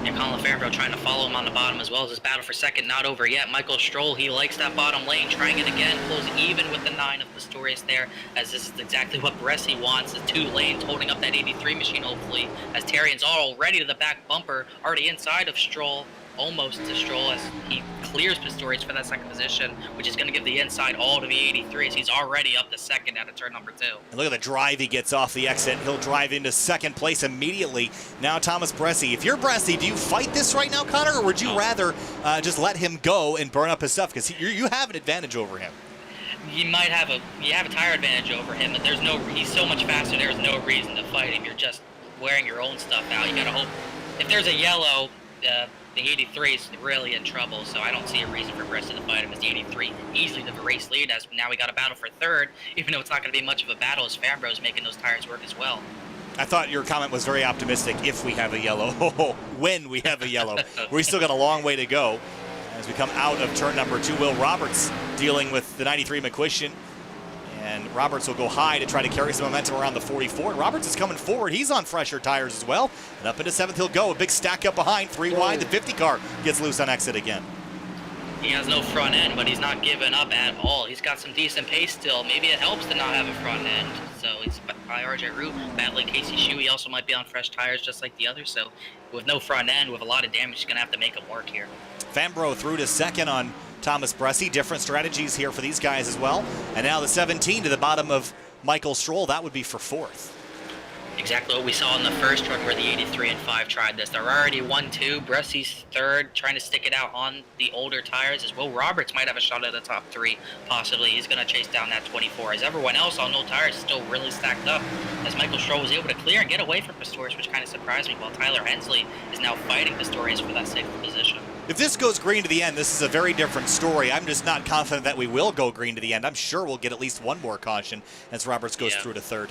And Colin Farnborough trying to follow him on the bottom as well as his battle for second not over yet. Michael Stroll, he likes that bottom lane, trying it again, pulls even with the 9 of Pistorius there, as this is exactly what Bressy wants, the 2 lanes holding up that 83 machine hopefully, as Terrian's already to the back bumper, already inside of Stroll, almost to Stroll as he clears Pistorius for that second position, which is going to give the inside all to the 83 as he's already up to second out of turn number 2. And look at the drive he gets off the exit. He'll drive into second place immediately. Now Thomas Bressy. If you're Bressy, do you fight this right now, Connor, or would you rather just let him go and burn up his stuff? Because you have an advantage over him. You have a tire advantage over him, but he's so much faster, there's no reason to fight him. You're just wearing your own stuff out. You got to hope. If there's a yellow, the 83 is really in trouble, so I don't see a reason for Bressy to fight him as the 83 easily the race lead, as now we got a battle for third, even though it's not going to be much of a battle as Farnborough's making those tires work as well. I thought your comment was very optimistic. If we have a yellow, when we have a yellow. We still got a long way to go As we come out of turn number 2, Will Roberts dealing with the 93 McQuistion. And Roberts will go high to try to carry some momentum around the 44. And Roberts is coming forward. He's on fresher tires as well. And up into 7th he'll go. A big stack up behind, 3 wide. The 50 car gets loose on exit again. He has no front end, but he's not giving up at all. He's got some decent pace still. Maybe it helps to not have a front end. So he's by RJ Root, battling Casey Shue. He also might be on fresh tires just like the others. So with no front end, with a lot of damage, he's going to have to make him work here. Fambro through to 2nd on Thomas Bressi. Different strategies here for these guys as well. And now the 17 to the bottom of Michael Stroll. That would be for 4th. Exactly what we saw in the first truck where the 83 and 5 tried this. They're already 1-2. Bressi's 3rd, trying to stick it out on the older tires as well. Roberts might have a shot at the top 3, possibly. He's going to chase down that 24. As everyone else on no tires is still really stacked up, as Michael Stroll was able to clear and get away from Pistorius, which kind of surprised me, while Tyler Hensley is now fighting Pistorius for that 6th position. If this goes green to the end, this is a very different story. I'm just not confident that we will go green to the end. I'm sure we'll get at least one more caution as Roberts goes through to 3rd.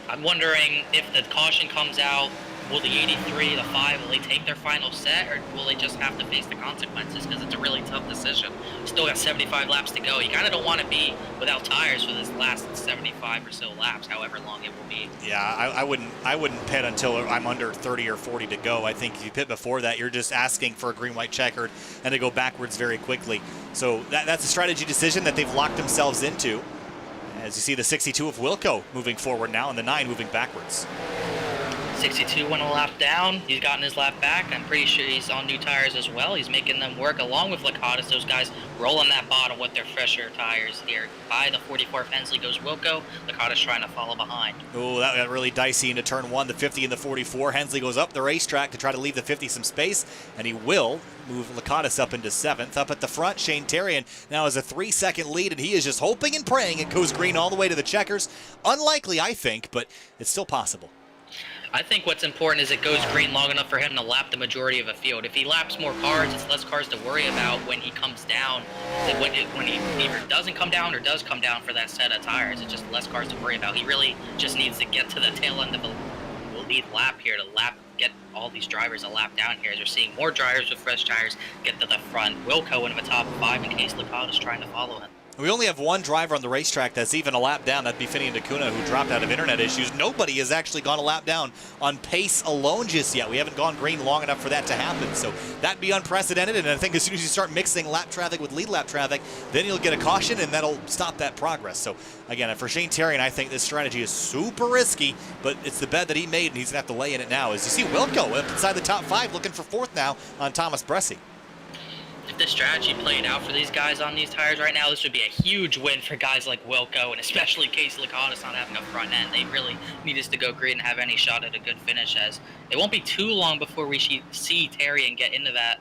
I'm wondering if the caution comes out, will the 83, the 5, will they take their final set, or will they just have to face the consequences? Because it's a really tough decision. Still got 75 laps to go. You kind of don't want to be without tires for this last 75 or so laps, however long it will be. Yeah, I wouldn't pit until I'm under 30 or 40 to go. I think if you pit before that, you're just asking for a green-white checkered and to go backwards very quickly. So that's a strategy decision that they've locked themselves into. As you see the 62 of Wilco moving forward now and the 9 moving backwards. 62 went a lap down. He's gotten his lap back. I'm pretty sure he's on new tires as well. He's making them work along with Lakatos. Those guys rolling that bottom with their fresher tires here. By the 44 of Hensley goes Wilco. Lakatos trying to follow behind. Oh, that got really dicey into turn 1, the 50 and the 44. Hensley goes up the racetrack to try to leave the 50 some space, and he will move Lakatos up into 7th. Up at the front, Shane Terrian now has a 3-second lead, and he is just hoping and praying it goes green all the way to the checkers. Unlikely, I think, but it's still possible. I think what's important is it goes green long enough for him to lap the majority of a field. If he laps more cars, it's less cars to worry about when he comes down. When he either doesn't come down or does come down for that set of tires, it's just less cars to worry about. He really just needs to get to the tail end of the lead lap here to get all these drivers a lap down here. As we're seeing more drivers with fresh tires get to the front. Wilco in the top 5 in case Lakatos is trying to follow him. We only have one driver on the racetrack that's even a lap down. That'd be Finian D'Acuna, who dropped out of internet issues. Nobody has actually gone a lap down on pace alone just yet. We haven't gone green long enough for that to happen. So that'd be unprecedented. And I think as soon as you start mixing lap traffic with lead lap traffic, then you'll get a caution, and that'll stop that progress. So again, for Shane Terrian, I think this strategy is super risky, but it's the bet that he made, and he's going to have to lay in it now. As you see Wilco up inside the top 5, looking for 4th now on Thomas Bressi. If this strategy played out for these guys on these tires right now, this would be a huge win for guys like Wilco, and especially Casey Lakatos not having a front end. They really need us to go green and have any shot at a good finish, as it won't be too long before we see Terrian get into that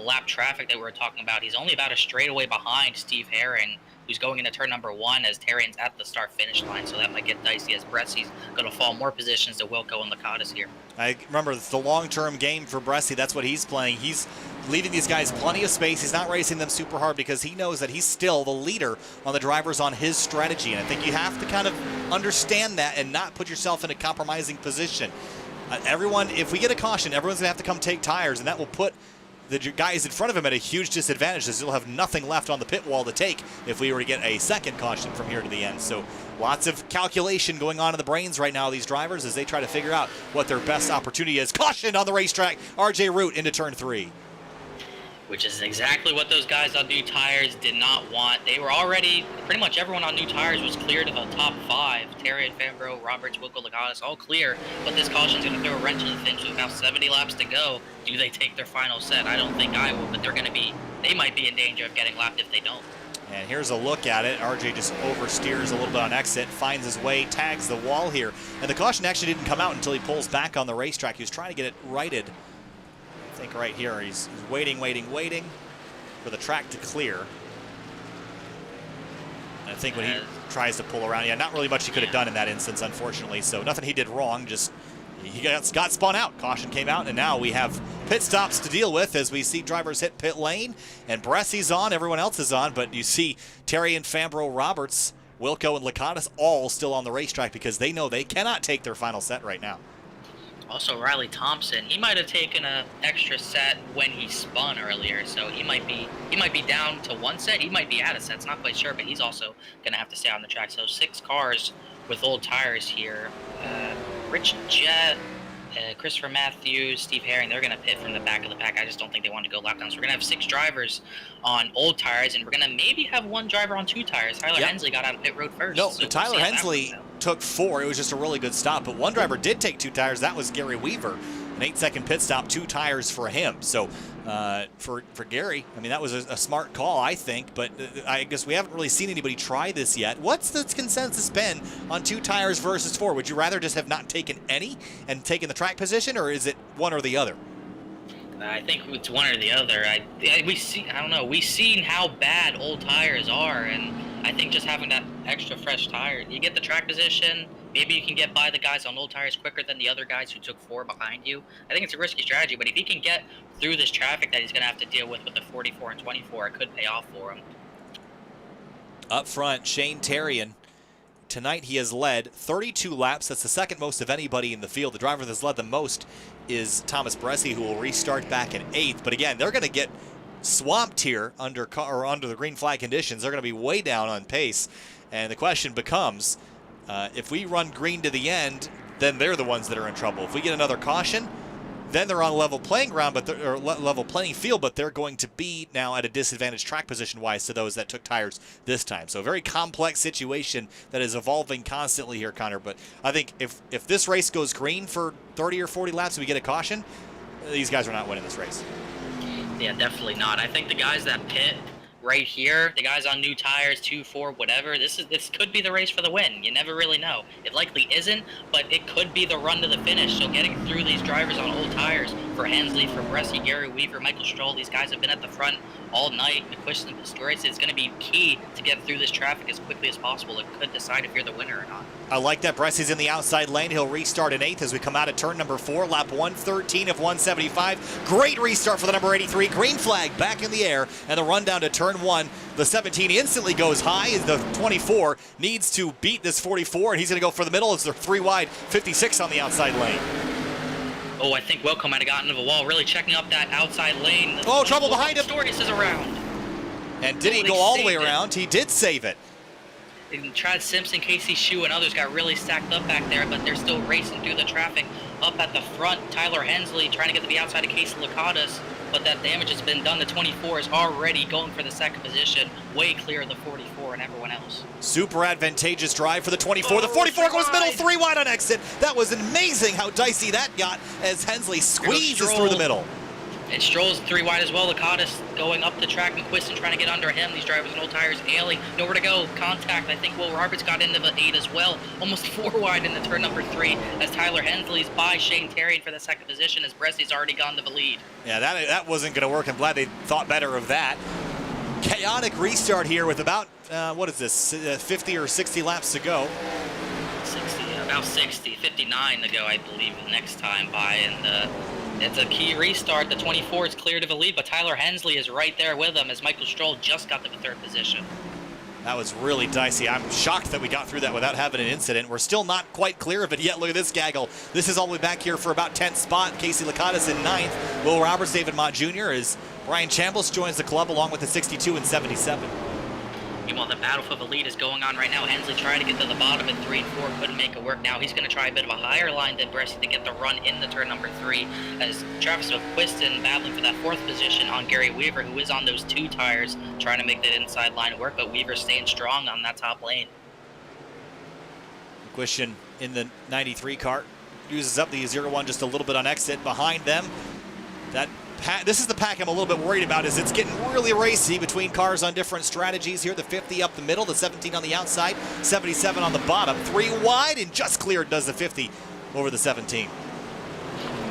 lap traffic that we were talking about. He's only about a straightaway behind Steve Herring, who's going into turn number 1 as Terrian's at the start-finish line, so that might get dicey as Bressi's going to fall more positions to Wilco and Lakatos here. I remember it's the long-term game for Bressi. That's what he's playing. He's leaving these guys plenty of space. He's not racing them super hard because he knows that he's still the leader on the drivers on his strategy. And I think you have to kind of understand that and not put yourself in a compromising position. Everyone, if we get a caution, everyone's going to have to come take tires, and that will put the guys in front of him at a huge disadvantage, as he'll have nothing left on the pit wall to take if we were to get a second caution from here to the end. So lots of calculation going on in the brains right now of these drivers as they try to figure out what their best opportunity is. Caution on the racetrack, RJ Root into turn 3. Which is exactly what those guys on new tires did not want. They were already, pretty much everyone on new tires was clear to the top 5. Terrian, Fambro, Roberts, Wilco, Lakatos, all clear. But this caution's going to throw a wrench in the thing. So about 70 laps to go. Do they take their final set? I don't think I will, but they might be in danger of getting lapped if they don't. And here's a look at it. RJ just oversteers a little bit on exit, finds his way, tags the wall here. And the caution actually didn't come out until he pulls back on the racetrack. He was trying to get it righted. I think right here, he's waiting for the track to clear. And I think when he tries to pull around, not really much he could have done in that instance, unfortunately. So nothing he did wrong, just he got spun out. Caution came out, and now we have pit stops to deal with as we see drivers hit pit lane. And Bressi's on, everyone else is on, but you see Terrian, Fambro, Roberts, Wilco, and Lakatos all still on the racetrack because they know they cannot take their final set right now. Also, Riley Thompson, he might have taken a extra set when he spun earlier, so he might be down to one set. He might be out of sets, not quite sure, but he's also gonna have to stay on the track. So 6 cars with old tires here. Rich Jet, Christopher Matthews, Steve Herring, they're gonna pit from the back of the pack. I just don't think they want to go lap down. So we're gonna have 6 drivers on old tires, and we're gonna maybe have 1 driver on 2 tires. Tyler Hensley got out of pit road first. No, so Tyler Hensley took 4. It was just a really good stop, but 1 driver did take 2 tires. That was Gary Weaver. An 8-second pit stop, 2 tires for him. So for Gary, I mean, that was a smart call, I think, but I guess we haven't really seen anybody try this yet. What's the consensus been on 2 tires versus 4? Would you rather just have not taken any and taken the track position, or is it one or the other? I think it's one or the other. I don't know. We've seen how bad old tires are, and I think just having that extra fresh tire, you get the track position. Maybe you can get by the guys on old tires quicker than the other guys who took 4 behind you. I think it's a risky strategy, but if he can get through this traffic that he's going to have to deal with the 44 and 24, it could pay off for him. Up front, Shane Terrian. Tonight he has led 32 laps. That's the second most of anybody in the field. The driver that's led the most is Thomas Bresci, who will restart back in 8th. But again, they're going to get swamped here under the green flag conditions. They're going to be way down on pace. And the question becomes, if we run green to the end, then they're the ones that are in trouble. If we get another caution, then they're on level playing ground, or level playing field, but they're going to be now at a disadvantage track position-wise to those that took tires this time. So a very complex situation that is evolving constantly here, Connor. But I think if this race goes green for 30 or 40 laps and we get a caution, these guys are not winning this race. Yeah, definitely not. I think the guys that pit right here, the guys on new tires, 2, 4, whatever, this could be the race for the win. You never really know. It likely isn't, but it could be the run to the finish. So getting through these drivers on old tires for Hensley, for Bresci, Gary Weaver, Michael Stroll, these guys have been at the front all night. McQuiston and Pistorius, it's going to be key to get through this traffic as quickly as possible. It could decide if you're the winner or not. I like that. Bresci's in the outside lane. He'll restart in 8th as we come out of turn number 4, lap 113 of 175. Great restart for the number 83. Green flag back in the air, and the run down to turn 1. The 17 instantly goes high as the 24 needs to beat this 44, and he's going to go for the middle as they're 3 wide, 56 on the outside lane. Oh, I think Wilco might have gotten into the wall, really checking up that outside lane. Oh, trouble behind him. Pistorius is around. And did he go all the way around? He did save it. Chad Simpson, Casey Shue, and others got really stacked up back there, but they're still racing through the traffic up at the front. Tyler Hensley trying to get to the outside of Casey Lakatos, but that damage has been done. The 24 is already going for the second position, way clear of the 44 and everyone else. Super advantageous drive for the 24. The 44 goes middle, 3 wide on exit. That was amazing how dicey that got as Hensley squeezes through the middle. And Stroll's 3 wide as well. Lakatos going up the track. McQuiston trying to get under him. These drivers on old tires ailing. Nowhere to go. Contact. I think Will Roberts got into the 8 as well. Almost 4 wide in the turn number 3 as Tyler Hensley's by Shane Terrian for the second position as Bresci's already gone to the lead. Yeah, that wasn't going to work. I'm glad they thought better of that. Chaotic restart here with about, what is this, 50 or 60 laps to go. 60, about 60, 59 to go, I believe, next time by. And it's a key restart. The 24 is clear to the lead, but Tyler Hensley is right there with him as Michael Stroll just got to the 3rd position. That was really dicey. I'm shocked that we got through that without having an incident. We're still not quite clear of it yet. Look at this gaggle. This is all the way back here for about 10th spot. Casey Lakatos in 9th. Will Roberts, David Mott Jr. as Brian Chambliss joins the club along with the 62 and 77. Meanwhile, the battle for the lead is going on right now. Hensley trying to get to the bottom at 3 and 4, couldn't make it work. Now he's going to try a bit of a higher line than Bresci to get the run in the turn number 3, as Travis McQuiston battling for that 4th position on Gary Weaver, who is on those 2 tires, trying to make that inside line work, but Weaver staying strong on that top lane. McQuiston in the 93 car uses up the 0-1 just a little bit on exit. Behind them, this is the pack I'm a little bit worried about, is it's getting really racy between cars on different strategies here. The 50 up the middle, the 17 on the outside, 77 on the bottom. 3 wide and just cleared does the 50 over the 17.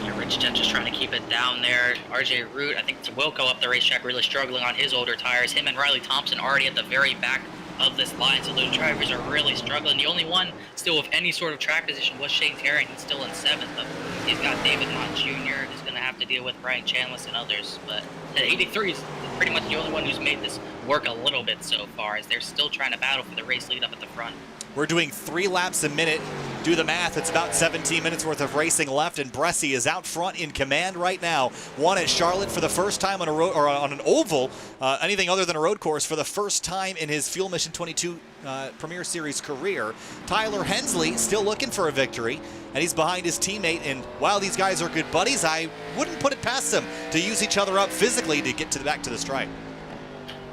Yeah, Rich Jet just trying to keep it down there. RJ Root, I think it's Wilco up the racetrack, really struggling on his older tires. Him and Riley Thompson already at the very back of this line, so those drivers are really struggling. The only one still with any sort of track position was Shane Terrian. He's still in 7th. He's got David Mott Jr. who's going to have to deal with Brian Chambliss and others, but the 83 is pretty much the only one who's made this work a little bit so far, as they're still trying to battle for the race lead up at the front. We're doing 3 laps a minute do the math, it's about 17 minutes worth of racing left, and Bresci is out front in command right now. Won at Charlotte for the first time on a road, or on an oval, anything other than a road course, for the first time in his Fuel Mission 22 Premier Series career. Tyler Hensley still looking for a victory, and he's behind his teammate. And while these guys are good buddies, I wouldn't put it past them to use each other up physically to get to back to the stripe.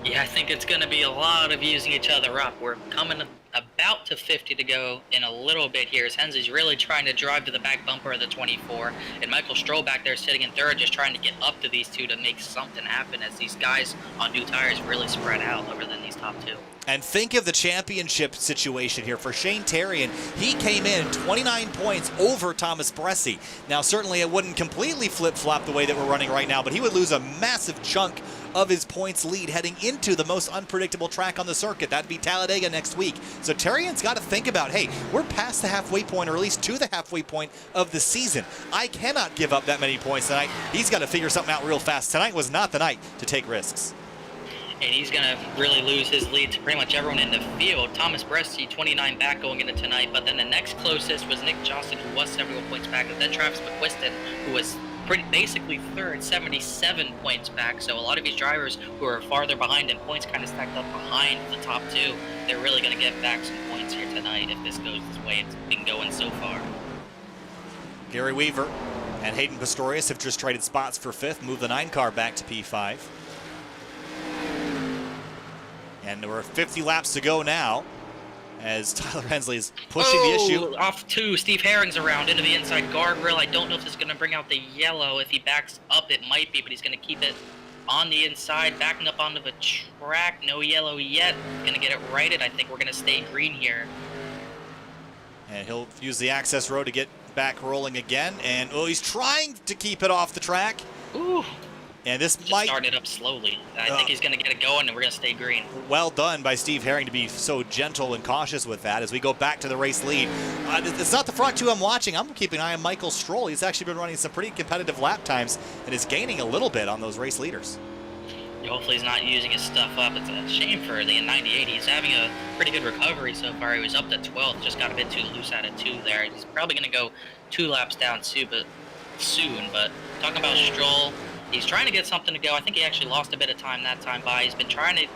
Yeah, I think it's going to be a lot of using each other up. We're coming about to 50 to go in a little bit here, as Hensley's really trying to drive to the back bumper of the 24, and Michael Stroll back there sitting in third, just trying to get up to these two to make something happen, as these guys on new tires really spread out over than these top two. And think of the championship situation here for Shane Terrian. He came in 29 points over Thomas Bresci. Now, certainly it wouldn't completely flip-flop the way that we're running right now, but he would lose a massive chunk of his points lead heading into the most unpredictable track on the circuit. That'd be Talladega next week. So Terrian's got to think about, hey, we're past the halfway point, or at least to the halfway point of the season. I cannot give up that many points tonight. He's got to figure something out real fast. Tonight was not the night to take risks. And he's going to really lose his lead to pretty much everyone in the field. Thomas Bresci, 29 back going into tonight, but then the next closest was Nick Jostin, who was 71 points back, and then Travis McQuiston, who was basically third, 77 points back. So a lot of these drivers who are farther behind in points kind of stacked up behind the top two. They're really going to get back some points here tonight if this goes this way it's been going so far. Gary Weaver and Hayden Pistorius have just traded spots for fifth, moved the 9 car back to P5. And there were 50 laps to go now, as Tyler Hensley is pushing the issue. Off two. Steve Herring's around into the inside guardrail. I don't know if this is going to bring out the yellow. If he backs up, it might be, but he's going to keep it on the inside, backing up onto the track. No yellow yet. Going to get it righted. I think we're going to stay green here. And he'll use the access road to get back rolling again. And, oh, he's trying to keep it off the track. Ooh. And this Just might start it up slowly. I think he's going to get it going, and we're going to stay green. Well done by Steve Herring to be so gentle and cautious with that as we go back to the race lead. It's not the front two I'm watching. I'm keeping an eye on Michael Stroll. He's actually been running some pretty competitive lap times and is gaining a little bit on those race leaders. Yeah, hopefully he's not using his stuff up. It's a shame for the 98. He's having a pretty good recovery so far. He was up to 12th, just got a bit too loose out of 2 there. He's probably going to go 2 laps down soon, but talking about Stroll, he's trying to get something to go. I think he actually lost a bit of time that time by. He's been trying to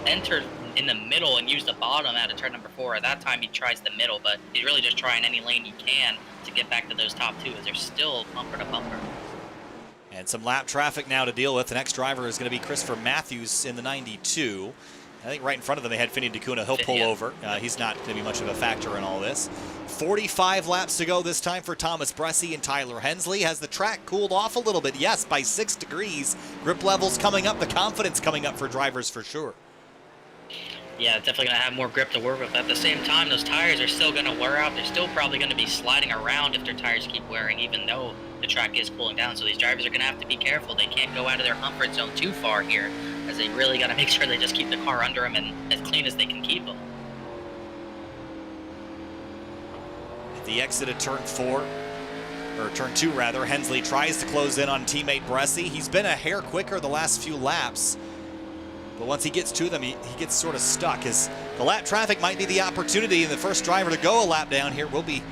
enter in the middle and use the bottom out of turn number 4. At that time, he tries the middle, but he's really just trying any lane he can to get back to those top 2, as they're still bumper to bumper. And some lap traffic now to deal with. The next driver is going to be Christopher Matthews in the 92. I think right in front of them they had Finney DeCuna. He'll pull over. He's not going to be much of a factor in all this. 45 laps to go this time for Thomas Bresci and Tyler Hensley. Has the track cooled off a little bit? Yes, by 6 degrees. Grip levels coming up, the confidence coming up for drivers for sure. Yeah, definitely going to have more grip to work with. At the same time, those tires are still going to wear out. They're still probably going to be sliding around if their tires keep wearing, even though the track is cooling down. So these drivers are going to have to be careful. They can't go out of their comfort zone too far here, as they really got to make sure they just keep the car under them and as clean as they can keep them. At the exit of turn 4, or turn 2 rather, Hensley tries to close in on teammate Bresci. He's been a hair quicker the last few laps, but once he gets to them, he gets sort of stuck. As the lap traffic might be the opportunity, and the first driver to go a lap down here will be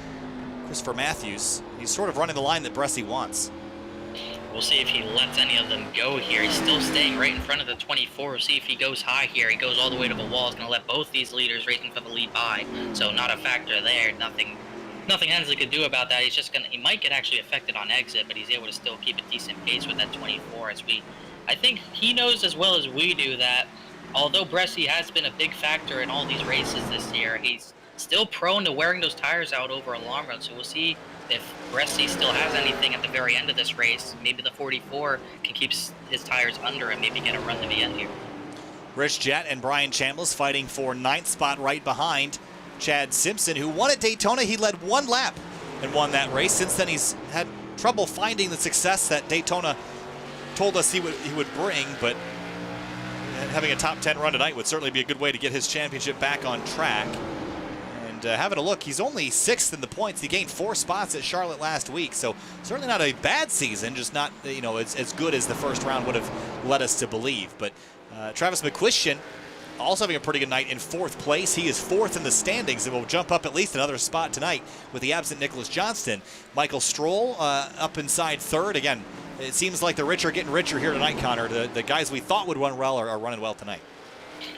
Christopher Matthews. He's sort of running the line that Bresci wants. We'll see if he lets any of them go here. He's still staying right in front of the 24. We'll see if he goes high here. He goes all the way to the wall. He's going to let both these leaders racing for the lead by. So not a factor there. Nothing Hensley could do about that. He's just he might get actually affected on exit, but he's able to still keep a decent pace with that 24. I think he knows as well as we do that although Bresci has been a big factor in all these races this year, he's still prone to wearing those tires out over a long run. So we'll see if Bresci still has anything at the very end of this race. Maybe the 44 can keep his tires under and maybe get a run to the end here. Rich Jett and Brian Chambliss fighting for 9th spot right behind Chad Simpson, who won at Daytona. He led 1 lap and won that race. Since then, he's had trouble finding the success that Daytona told us he would bring, but having a top 10 run tonight would certainly be a good way to get his championship back on track. And having a look, he's only 6th in the points. He gained 4 spots at Charlotte last week, so certainly not a bad season, just not as good as the first round would have led us to believe. But Travis McQuistion also having a pretty good night in 4th place. He is 4th in the standings and will jump up at least another spot tonight with the absent Nicholas Johnston. Michael Stroll up inside 3rd. Again, it seems like the rich are getting richer here tonight, Connor. The guys we thought would run well are running well tonight.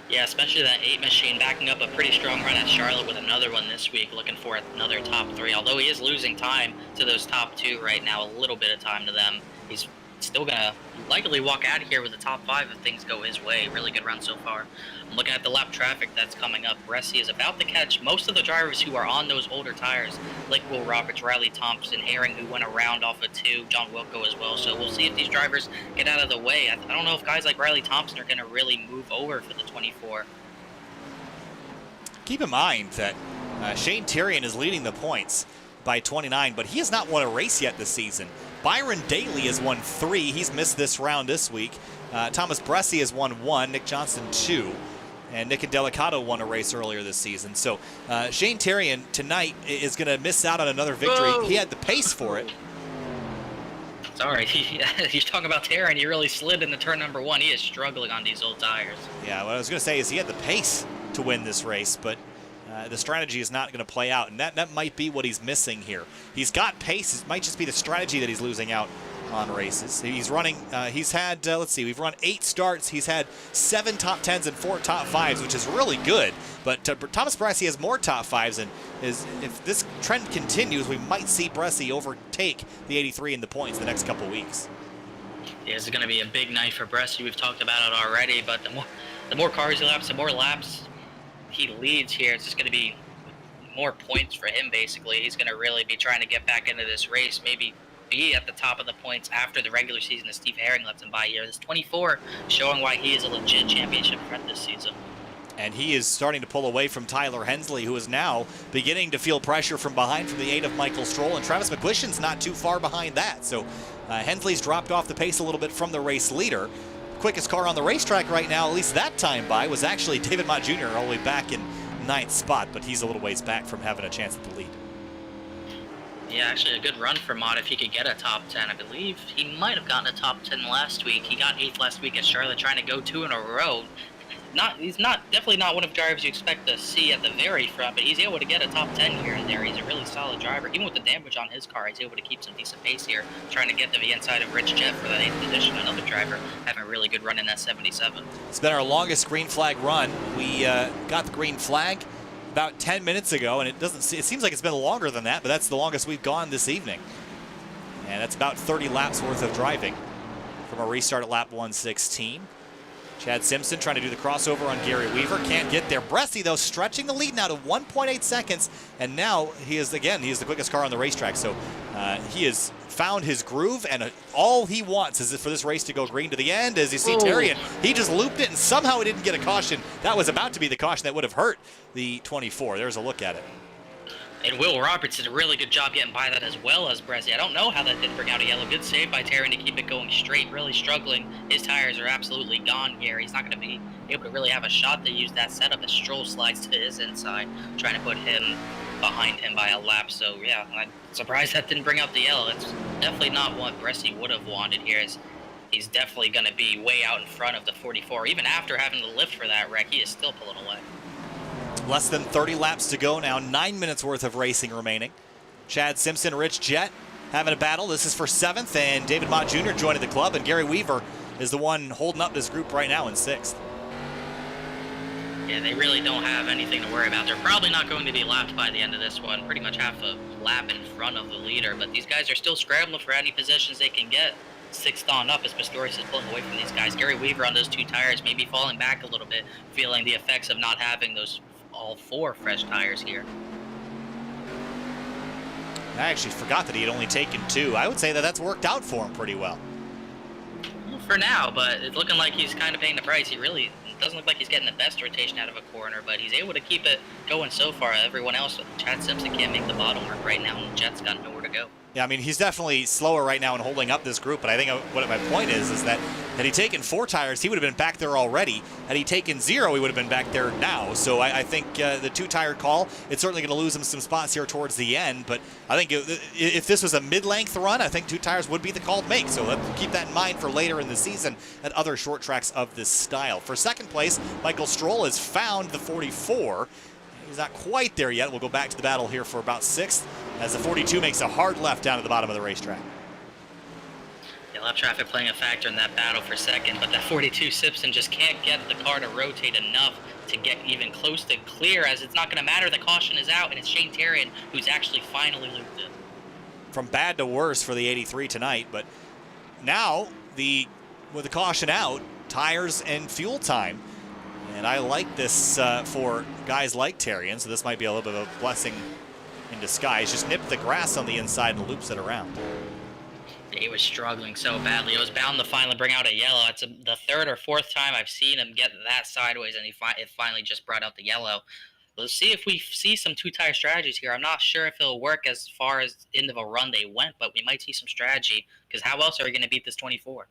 Yeah, especially that 8 machine backing up a pretty strong run at Charlotte with another one this week, looking for another top 3. Although he is losing time to those top 2 right now, a little bit of time to them. He's still going to likely walk out of here with the top 5 if things go his way. Really good run so far. I'm looking at the lap traffic that's coming up. Bresci is about to catch most of the drivers who are on those older tires, like Will Roberts, Riley Thompson, Herring, who went around off of 2, John Wilco as well. So we'll see if these drivers get out of the way. I don't know if guys like Riley Thompson are going to really move over for the 24. Keep in mind that Shane Tyrion is leading the points by 29, but he has not won a race yet this season. Byron Daly has won 3. He's missed this round this week. Thomas Bresci has won 1. Nick Johnston 2. And Nick Delicato won a race earlier this season. So Shane Tyrion tonight is going to miss out on another victory. Whoa. He had the pace for it. Sorry, you're talking about Tyrion. He really slid into turn number 1. He is struggling on these old tires. Yeah, what I was going to say is he had the pace to win this race, but the strategy is not going to play out, and that might be what he's missing here. He's got pace. It might just be the strategy that he's losing out on races. He's running, he's had, let's see, we've run 8 starts. He's had 7 top 10s and 4 top 5s, which is really good. But Thomas Bresci has more top 5s, and if this trend continues, we might see Bresci overtake the 83 in the points the next couple weeks. Yeah, this is going to be a big night for Bresci. We've talked about it already, but the more cars he laps, the more laps he leads here. It's just going to be more points for him, basically. He's going to really be trying to get back into this race, maybe be at the top of the points after the regular season as Steve Herring lets him by here. This 24 showing why he is a legit championship threat this season. And he is starting to pull away from Tyler Hensley, who is now beginning to feel pressure from behind from the 8 of Michael Stroll, and Travis McQuistion's not too far behind that. So Hensley's dropped off the pace a little bit from the race leader. Quickest car on the racetrack right now, at least that time by, was actually David Mott Jr. all the way back in 9th spot, but he's a little ways back from having a chance at the lead. Yeah, actually a good run for Mott if he could get a top 10. I believe he might have gotten a top 10 last week. He got 8th last week at Charlotte, trying to go 2 in a row. He's definitely not one of the drivers you expect to see at the very front, but he's able to get a top 10 here and there. He's a really solid driver. Even with the damage on his car, he's able to keep some decent pace here, trying to get to the inside of Rich Jet for the 8th position. Another driver having a really good run in that 77. It's been our longest green flag run. We got the green flag about 10 minutes ago, and it seems like it's been longer than that, but that's the longest we've gone this evening. And that's about 30 laps worth of driving from a restart at lap 116. Chad Simpson trying to do the crossover on Gary Weaver. Can't get there. Bresci, though, stretching the lead now to 1.8 seconds. And now he is the quickest car on the racetrack. So he has found his groove, and all he wants is for this race to go green to the end. As you see, Tyrion, he just looped it, and somehow he didn't get a caution. That was about to be the caution that would have hurt the 24. There's a look at it. And Will Roberts did a really good job getting by that as well as Bresci. I don't know how that didn't bring out a yellow. Good save by Tyrion to keep it going straight. Really struggling. His tires are absolutely gone here. He's not going to be able to really have a shot to use that setup as Stroll slides to his inside, trying to put him behind him by a lap. So, yeah, I'm surprised that didn't bring out the yellow. It's definitely not what Bresci would have wanted here. He's definitely going to be way out in front of the 44. Even after having to lift for that wreck, he is still pulling away. Less than 30 laps to go now, 9 minutes worth of racing remaining. Chad Simpson, Rich Jet having a battle. This is for 7th, and David Mott Jr. joining the club, and Gary Weaver is the one holding up this group right now in 6th. Yeah, they really don't have anything to worry about. They're probably not going to be lapped by the end of this one, pretty much half a lap in front of the leader, but these guys are still scrambling for any positions they can get. 6th on up as Pistorius is pulling away from these guys. Gary Weaver on those 2 tires maybe falling back a little bit, feeling the effects of not having those all 4 fresh tires here. I actually forgot that he had only taken 2. I would say that that's worked out for him pretty well. For now, but it's looking like he's kind of paying the price. He really doesn't look like he's getting the best rotation out of a corner, but he's able to keep it going so far. Everyone else, Chad Simpson can't make the bottom work right now, and Jet's got nowhere to go. Yeah, I mean, he's definitely slower right now in holding up this group, but I think what my point is that Had he taken 4 tires, he would have been back there already. Had he taken 0, he would have been back there now. So I think the 2-tire call, it's certainly going to lose him some spots here towards the end. But I think if this was a mid-length run, I think 2 tires would be the call to make. So let's keep that in mind for later in the season at other short tracks of this style. For second place, Michael Stroll has found the 44. He's not quite there yet. We'll go back to the battle here for about 6th as the 42 makes a hard left down to the bottom of the racetrack. Lap traffic playing a factor in that battle for second, but that 42 Simpson just can't get the car to rotate enough to get even close to clear, as it's not going to matter. The caution is out, and it's Shane Terrian who's actually finally looped it. From bad to worse for the 83 tonight, but now with the caution out, tires and fuel time. And I like this for guys like Terrian, so this might be a little bit of a blessing in disguise. Just nipped the grass on the inside and loops it around. He was struggling so badly. It was bound to finally bring out a yellow. It's the 3rd or 4th time I've seen him get that sideways, and it finally just brought out the yellow. Let's see if we see some 2-tire strategies here. I'm not sure if it'll work as far as end of a run they went, but we might see some strategy, because how else are we going to beat this 24?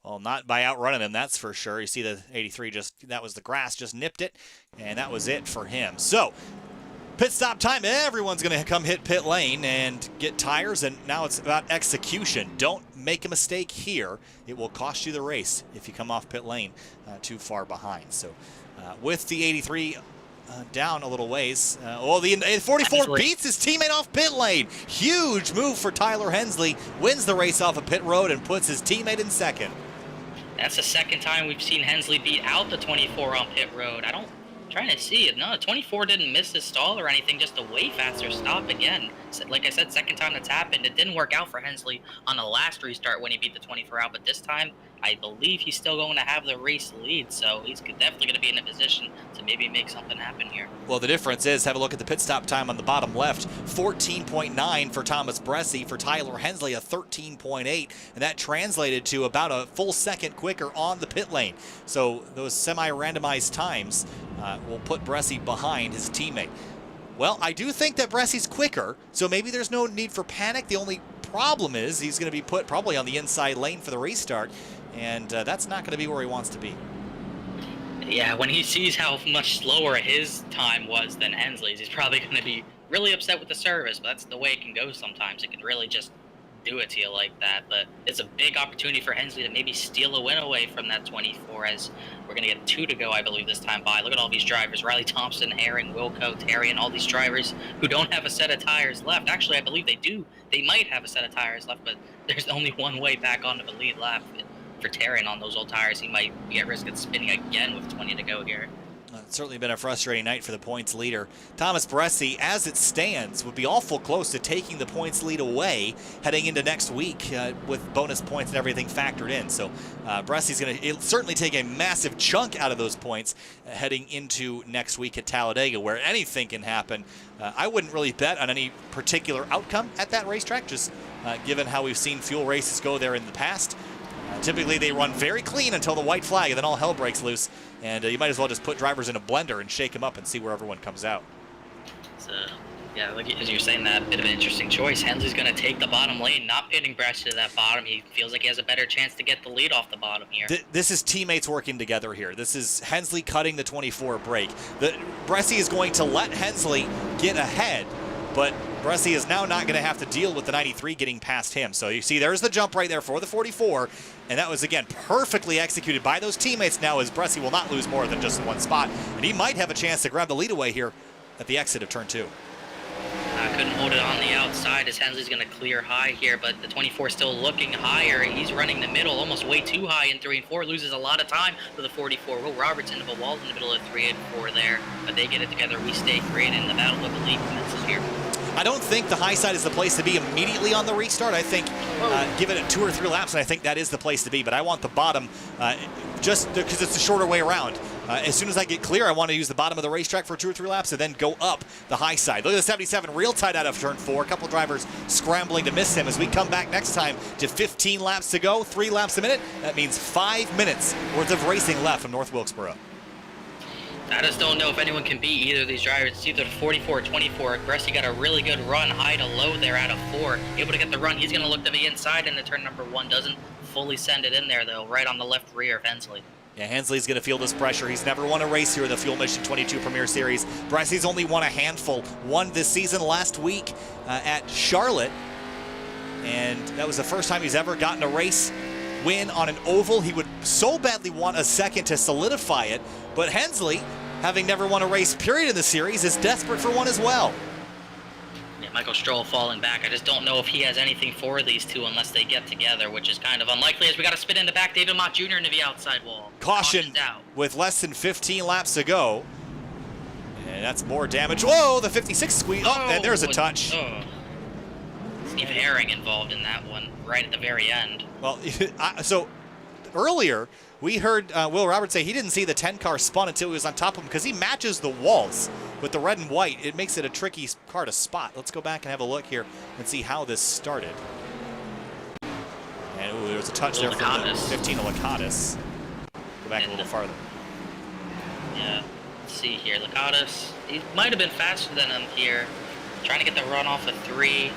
Well, not by outrunning him, that's for sure. You see the 83 that was the grass, just nipped it, and that was it for him. So, pit stop time, everyone's going to come hit pit lane and get tires, and now it's about execution. Don't make a mistake here. It will cost you the race if you come off pit lane too far behind. So with the 83 down a little ways, the 44 beats his teammate off pit lane. Huge move for Tyler Hensley, wins the race off of pit road and puts his teammate in second. That's the second time we've seen Hensley beat out the 24 on pit road. Trying to see it. No, 24 didn't miss his stall or anything, just a way faster stop again. Like I said, second time that's happened. It didn't work out for Hensley on the last restart when he beat the 24 out, but this time I believe he's still going to have the race lead, so he's definitely going to be in a position to maybe make something happen here. Well, the difference is, have a look at the pit stop time on the bottom left, 14.9 for Thomas Bressi, for Tyler Hensley a 13.8, and that translated to about a full second quicker on the pit lane. So those semi-randomized times will put Bressi behind his teammate. Well, I do think that Bressi's quicker, so maybe there's no need for panic. The only problem is he's going to be put probably on the inside lane for the restart, and that's not going to be where he wants to be. Yeah, when he sees how much slower his time was than Hensley's, he's probably going to be really upset with the service, but that's the way it can go sometimes. It can really just do it to you like that, but it's a big opportunity for Hensley to maybe steal a win away from that 24, as we're going to get 2 to go, I believe, this time by. Look at all these drivers: Riley Thompson, Herring, Wilco, Terry, and all these drivers who don't have a set of tires left. Actually, I believe they do. They might have a set of tires left, but there's only one way back onto the lead lap. For Terry on those old tires, he might be at risk of spinning again with 20 to go here. It's certainly been a frustrating night for the points leader. Thomas Bressi, as it stands, would be awful close to taking the points lead away heading into next week with bonus points and everything factored in. So Bressi's going to certainly take a massive chunk out of those points heading into next week at Talladega, where anything can happen. I wouldn't really bet on any particular outcome at that racetrack, just given how we've seen fuel races go there in the past. Typically they run very clean until the white flag, and then all hell breaks loose. And you might as well just put drivers in a blender and shake them up and see where everyone comes out. So, yeah, like as you're saying, that bit of an interesting choice. Hensley's going to take the bottom lane, not pitting Bresci to that bottom. He feels like he has a better chance to get the lead off the bottom here. This is teammates working together here. This is Hensley cutting the 24 break. Bresci is going to let Hensley get ahead, but Bresci is now not going to have to deal with the 93 getting past him. So you see there's the jump right there for the 44, and that was, again, perfectly executed by those teammates now, as Bresci will not lose more than just one spot, and he might have a chance to grab the lead away here at the exit of turn 2. Couldn't hold it on the outside as Hensley's going to clear high here, but the 24 still looking higher. He's running the middle, almost way too high in 3 and 4, loses a lot of time to the 44. Will Roberts into a wall in the middle of 3 and 4 there, but they get it together. We stay 3 and the battle of the lead commences here. I don't think the high side is the place to be immediately on the restart. I think give it 2 or 3 laps, and I think that is the place to be. But I want the bottom just because it's a shorter way around. As soon as I get clear, I want to use the bottom of the racetrack for 2 or 3 laps and then go up the high side. Look at the 77 real tight out of turn 4. A couple drivers scrambling to miss him as we come back next time to 15 laps to go, 3 laps a minute. That means 5 minutes worth of racing left from North Wilkesboro. I just don't know if anyone can beat either of these drivers. It's either 44 or 24. Bresci got a really good run, high to low there out of 4. Able to get the run. He's going to look to the inside into turn number 1. Doesn't fully send it in there, though, right on the left rear of Hensley. Yeah, Hensley's going to feel this pressure. He's never won a race here in the Fuel Mission 22 Premier Series. Bressy's only won a handful. Won this season last week at Charlotte. And that was the first time he's ever gotten a race win on an oval. He would so badly want a second to solidify it. But Hensley, having never won a race period in the series, is desperate for one as well. Yeah, Michael Stroll falling back. I just don't know if he has anything for these two unless they get together, which is kind of unlikely as we got to spin in the back. David Mott Jr. into the outside wall. Caution with less than 15 laps to go. And that's more damage. Whoa, the 56 squeeze. Oh, and there's a touch. Steve Herring involved in that one right at the very end. Well, so earlier we heard Will Roberts say he didn't see the 10 car spun until he was on top of him because he matches the walls with the red and white. It makes it a tricky car to spot. Let's go back and have a look here and see how this started. And ooh, there was a touch there from the 15 of Lakatos. Go back a little farther. Yeah, let's see here. Lakatos, he might have been faster than him here. Trying to get the run off of 3.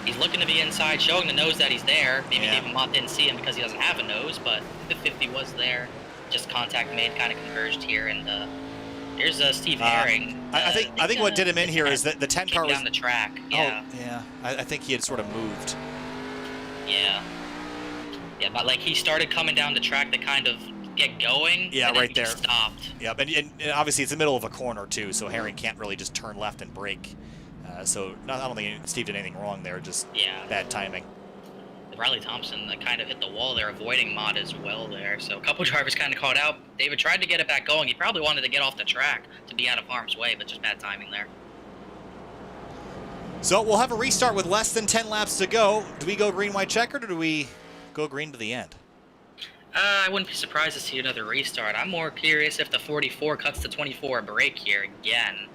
He's looking to be inside, showing the nose that he's there. Maybe David Mott didn't see him because he doesn't have a nose, but the 50 was there. Just contact made, kind of converged here, and here's Steve Herring. I think what did him in here is that the 10 car was down the track. Yeah. Oh, yeah. I think he had sort of moved. Yeah. Yeah, but like he started coming down the track to kind of get going. Yeah, and right then there. He stopped. Yep, and obviously it's the middle of a corner too, so Herring can't really just turn left and brake. So I don't think Steve did anything wrong there, just bad timing. Riley Thompson kind of hit the wall there, avoiding Mott as well there. So a couple drivers kind of caught out. David tried to get it back going. He probably wanted to get off the track to be out of harm's way, but just bad timing there. So we'll have a restart with less than 10 laps to go. Do we go green, white, checkered, or do we go green to the end? I wouldn't be surprised to see another restart. I'm more curious if the 44 cuts to 24 break here again.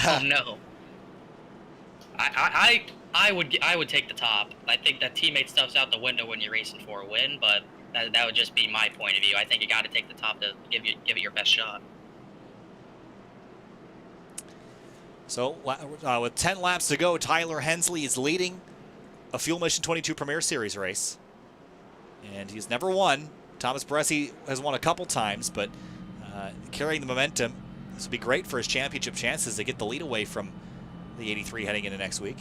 Oh no. I would take the top. I think that teammate stuff's out the window when you're racing for a win, but that would just be my point of view. I think you got to take the top to give it your best shot. So with 10 laps to go, Tyler Hensley is leading a Fuel Mission 22 Premier Series race, and he's never won. Thomas Bressi has won a couple times, but carrying the momentum, this would be great for his championship chances to get the lead away from the 83 heading into next week.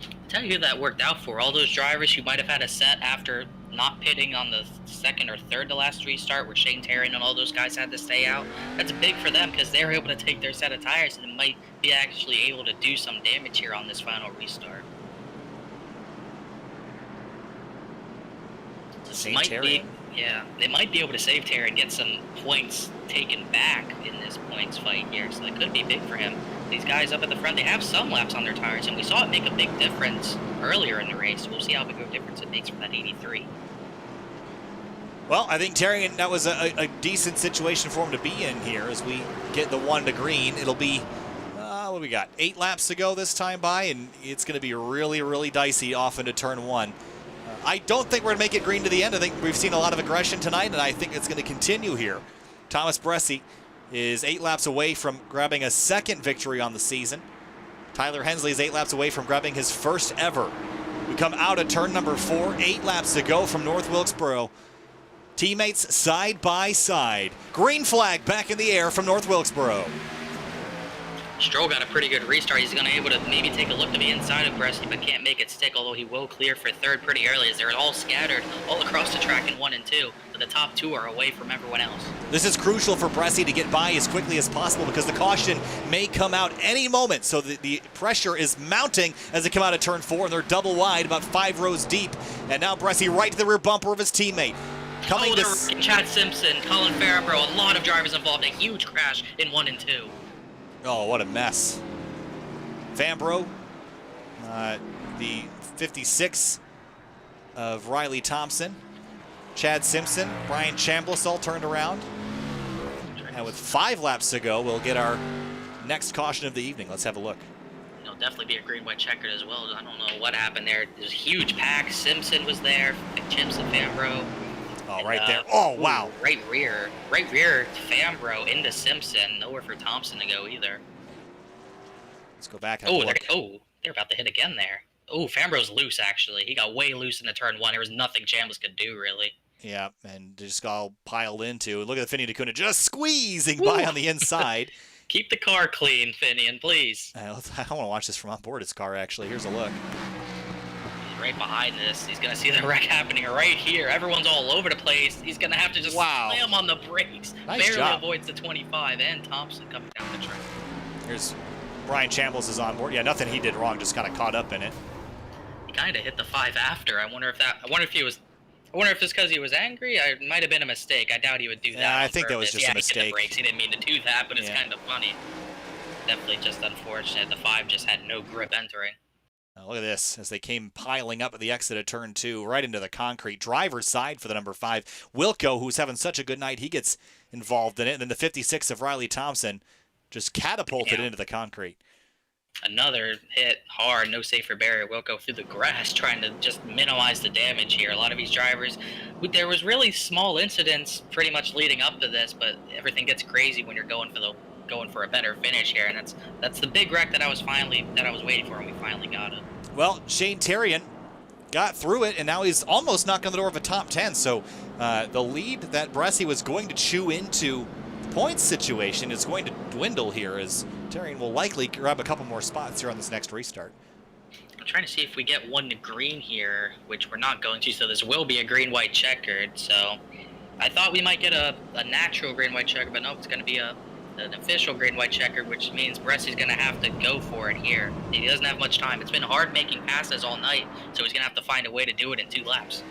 I'll tell you who that worked out for. All those drivers who might have had a set after not pitting on the second or third to last restart, where Shane Terry and all those guys had to stay out. That's big for them because they're able to take their set of tires and might be actually able to do some damage here on this final restart. Shane Terry. Yeah, they might be able to save Terry and get some points taken back in this points fight here, so that could be big for him. These guys up at the front, they have some laps on their tires, and we saw it make a big difference earlier in the race. We'll see how big of a difference it makes for that 83. Well, I think Terry, that was a decent situation for him to be in here as we get the 1 to green. It'll be, what do we got, 8 laps to go this time by, and it's going to be really, really dicey off into turn 1. I don't think we're going to make it green to the end. I think we've seen a lot of aggression tonight, and I think it's going to continue here. Thomas Bressi is 8 laps away from grabbing a second victory on the season. Tyler Hensley is 8 laps away from grabbing his first ever. We come out of turn number 4, 8 laps to go from North Wilkesboro. Teammates side by side. Green flag back in the air from North Wilkesboro. Stroll got a pretty good restart. He's going to be able to maybe take a look to the inside of Bresci, but can't make it stick, although he will clear for third pretty early as they're all scattered all across the track in 1 and 2, but the top 2 are away from everyone else. This is crucial for Bresci to get by as quickly as possible because the caution may come out any moment, so the pressure is mounting as they come out of turn 4, and they're double wide, about 5 rows deep, and now Bresci right to the rear bumper of his teammate. Chad Simpson, Colin Farabro, a lot of drivers involved, a huge crash in 1 and 2. Oh, what a mess. Fambro, the 56 of Riley Thompson, Chad Simpson, Brian Chambliss all turned around. And with 5 laps to go, we'll get our next caution of the evening. Let's have a look. It'll definitely be a green white checkered as well. I don't know what happened there. There's a huge pack. Simpson was there, Chimps and Fambro. Oh, right there. Oh, wow. Right rear to Fambro into Simpson. Nowhere for Thompson to go either. Let's go back. Oh, they're about to hit again there. Oh, Fambro's loose, actually. He got way loose in the turn 1. There was nothing Chambliss could do, really. Yeah, and just all piled into. Look at the Finny DeCuna just squeezing Woo! by on the inside. Keep the car clean, Finian, please. I want to watch this from on board his car, actually. Here's a look. He's right behind this. He's going to see the wreck happening right here. Everyone's all over the place. He's going to have to just slam on the brakes. Nice Barely job. avoids the 25, and Thompson coming down the track. Here's Brian Chambliss is on board. Yeah, nothing he did wrong, just kind of caught up in it. He kind of hit the 5 after. I wonder if it's because he was angry. It might have been a mistake. I doubt he would do that. Yeah, I think that was just a He hit the mistake. brakes. He didn't mean to do that, but it's kind of funny. Definitely just unfortunate. The 5 just had no grip entering. Now look at this, as they came piling up at the exit of turn 2, right into the concrete. Driver's side for the number 5. Wilco, who's having such a good night, he gets involved in it. And then the 56 of Riley Thompson just catapulted into the concrete. Another hit hard, no safer barrier. Wilco through the grass, trying to just minimize the damage here. A lot of these drivers, there was really small incidents pretty much leading up to this, but everything gets crazy when you're going for a better finish here, and that's the big wreck that I was waiting for, and we finally got it. Well, Shane Terrian got through it, and now he's almost knocking on the door of a top 10. So the lead that Bresci was going to chew into the points situation is going to dwindle here, as Terrian will likely grab a couple more spots here on this next restart. I'm trying to see if we get one to green here, which we're not going to, so this will be a green-white checkered. So I thought we might get a natural green-white checker, but nope, it's going to be an official green-white checker, which means Bresci's going to have to go for it here. He doesn't have much time. It's been hard making passes all night, so he's going to have to find a way to do it in 2 laps.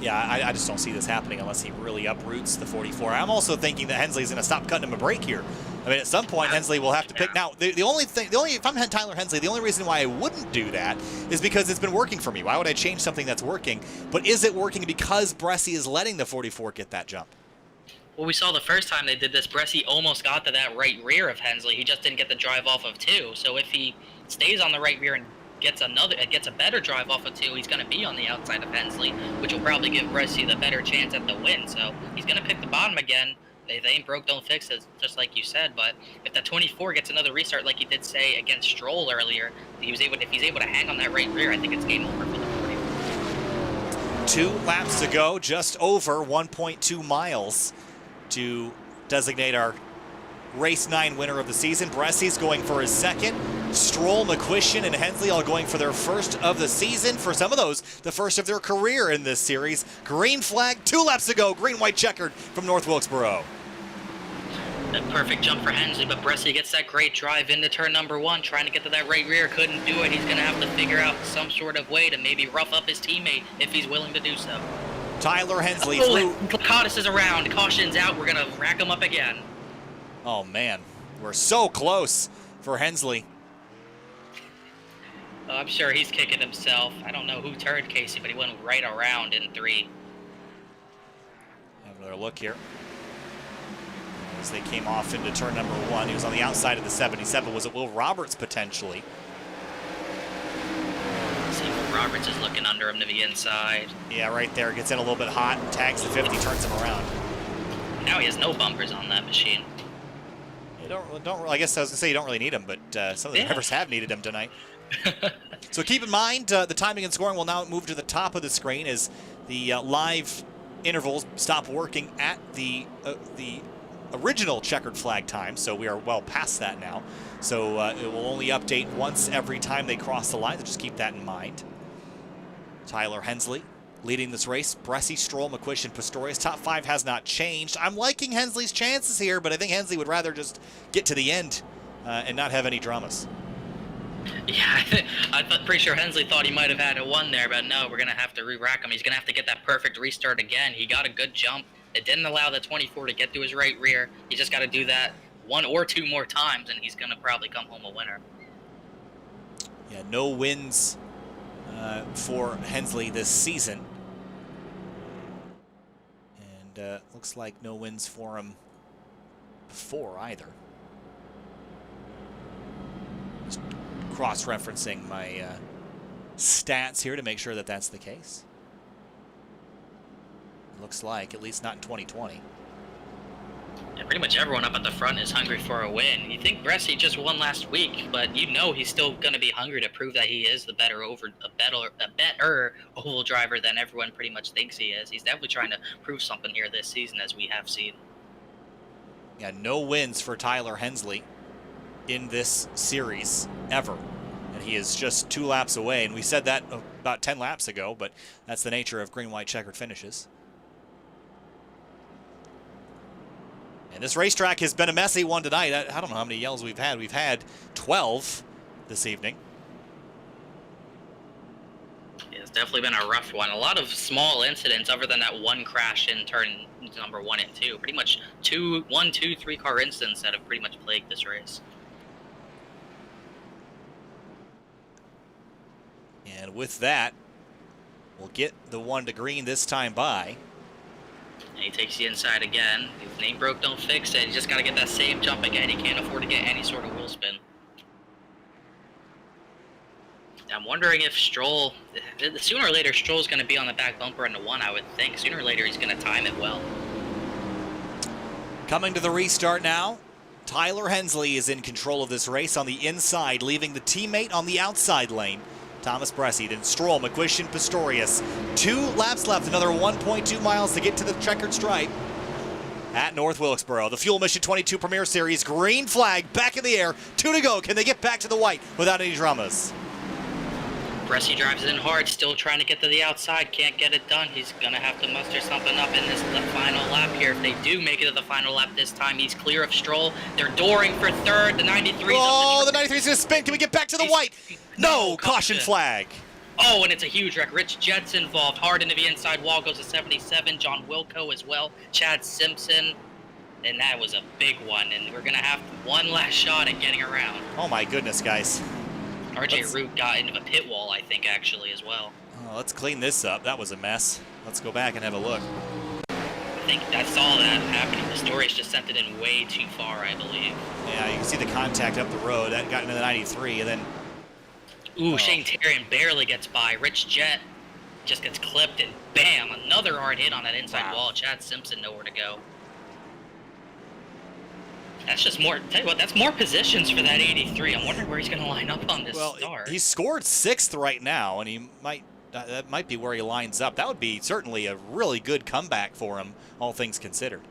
Yeah, I just don't see this happening unless he really uproots the 44. I'm also thinking that Hensley's going to stop cutting him a break here. I mean, at some point, Hensley will have to pick. Now, if I'm Tyler Hensley, the only reason why I wouldn't do that is because it's been working for me. Why would I change something that's working? But is it working because Bresci is letting the 44 get that jump? Well, we saw the first time they did this, Bresci almost got to that right rear of Hensley. He just didn't get the drive off of 2. So if he stays on the right rear and gets a better drive off of 2, he's going to be on the outside of Hensley, which will probably give Bresci the better chance at the win. So he's going to pick the bottom again. They ain't broke, don't fix it, just like you said. But if the 24 gets another restart, like he did say against Stroll earlier, if he's able to hang on that right rear, I think it's game over for the 44. 2 laps to go, just over 1.2 miles to designate our Race 9 winner of the season. Bresci's going for his second. Stroll, McQuistion, and Hensley all going for their first of the season. For some of those, the first of their career in this series. Green flag, 2 laps to go. Green-white checkered from North Wilkesboro. A perfect jump for Hensley, but Bresci gets that great drive into turn number 1, trying to get to that right rear. Couldn't do it. He's going to have to figure out some sort of way to maybe rough up his teammate if he's willing to do so. Tyler Hensley through. Cottis is around. Caution's out. We're going to rack him up again. Oh, man. We're so close for Hensley. I'm sure he's kicking himself. I don't know who turned Casey, but he went right around in 3. Have another look here. As they came off into turn number 1, he was on the outside of the 77. Was it Will Roberts potentially? See, Will Roberts is looking under him to the inside. Yeah, right there. Gets in a little bit hot, tags the 50, turns him around. Now he has no bumpers on that machine. I guess I was going to say you don't really need them, but some of the drivers have needed them tonight. So keep in mind, the timing and scoring will now move to the top of the screen as the live intervals stop working at the original checkered flag time. So we are well past that now. So it will only update once every time they cross the line. So just keep that in mind. Tyler Hensley leading this race. Bresci, Stroll, McQuistion, Pistorius. Top 5 has not changed. I'm liking Hensley's chances here, but I think Hensley would rather just get to the end and not have any dramas. Yeah, I'm pretty sure Hensley thought he might have had a 1 there, but no, we're going to have to re-rack him. He's going to have to get that perfect restart again. He got a good jump. It didn't allow the 24 to get to his right rear. He just got to do that 1 or 2 more times, and he's going to probably come home a winner. Yeah, no wins for Hensley this season. And looks like no wins for him before either. Just cross-referencing my stats here to make sure that that's the case. Looks like, at least not in 2020. Yeah, pretty much everyone up at the front is hungry for a win. You think Bresci just won last week, but you know he's still going to be hungry to prove that he is the better oval driver than everyone pretty much thinks he is. He's definitely trying to prove something here this season, as we have seen. Yeah, no wins for Tyler Hensley in this series ever. And he is just 2 laps away. And we said that about 10 laps ago, but that's the nature of green-white checkered finishes. And this racetrack has been a messy one tonight. I don't know how many yells we've had. We've had 12 this evening. Yeah, it's definitely been a rough one. A lot of small incidents other than that one crash in turn number 1 and 2. Pretty much 1, 2, 3 car incidents that have pretty much plagued this race. And with that, we'll get the 1 to green this time by. And he takes the inside again. If the name broke, don't fix it. He just got to get that same jump again. He can't afford to get any sort of wheel spin. I'm wondering if Stroll, sooner or later, Stroll's going to be on the back bumper in the 1, I would think. Sooner or later, he's going to time it well. Coming to the restart now. Tyler Hensley is in control of this race on the inside, leaving the teammate on the outside lane. Thomas Bresci, then Stroll, McQuistion, Pistorius. 2 laps left, another 1.2 miles to get to the checkered stripe at North Wilkesboro. The Fuel Mission 22 Premier Series, green flag back in the air, 2 to go. Can they get back to the white without any dramas? Bresci drives it in hard, still trying to get to the outside, can't get it done. He's going to have to muster something up in this final lap here. If they do make it to the final lap this time, he's clear of Stroll. They're dooring for third, the 93's Oh, the 93's going to spin. Can we get back to the white? No, caution flag. Oh, and it's a huge wreck. Rich Jett's involved. Hard into the inside wall goes to 77. John Wilco as well. Chad Simpson. And that was a big one. And we're going to have one last shot at getting around. Oh, my goodness, guys. RJ Root got into a pit wall, I think, actually, as well. Oh, let's clean this up. That was a mess. Let's go back and have a look. I think that's all that happened. The Pistorius just sent it in way too far, I believe. Yeah, you can see the contact up the road. That got into the 93, and then... Ooh, Shane Terrian barely gets by. Rich Jett just gets clipped, and bam, another hard hit on that inside wall. Chad Simpson nowhere to go. That's just more, tell you what, that's more positions for that 83. I'm wondering where he's going to line up on this start. Well, he scored 6th right now, and he might that might be where he lines up. That would be certainly a really good comeback for him, all things considered.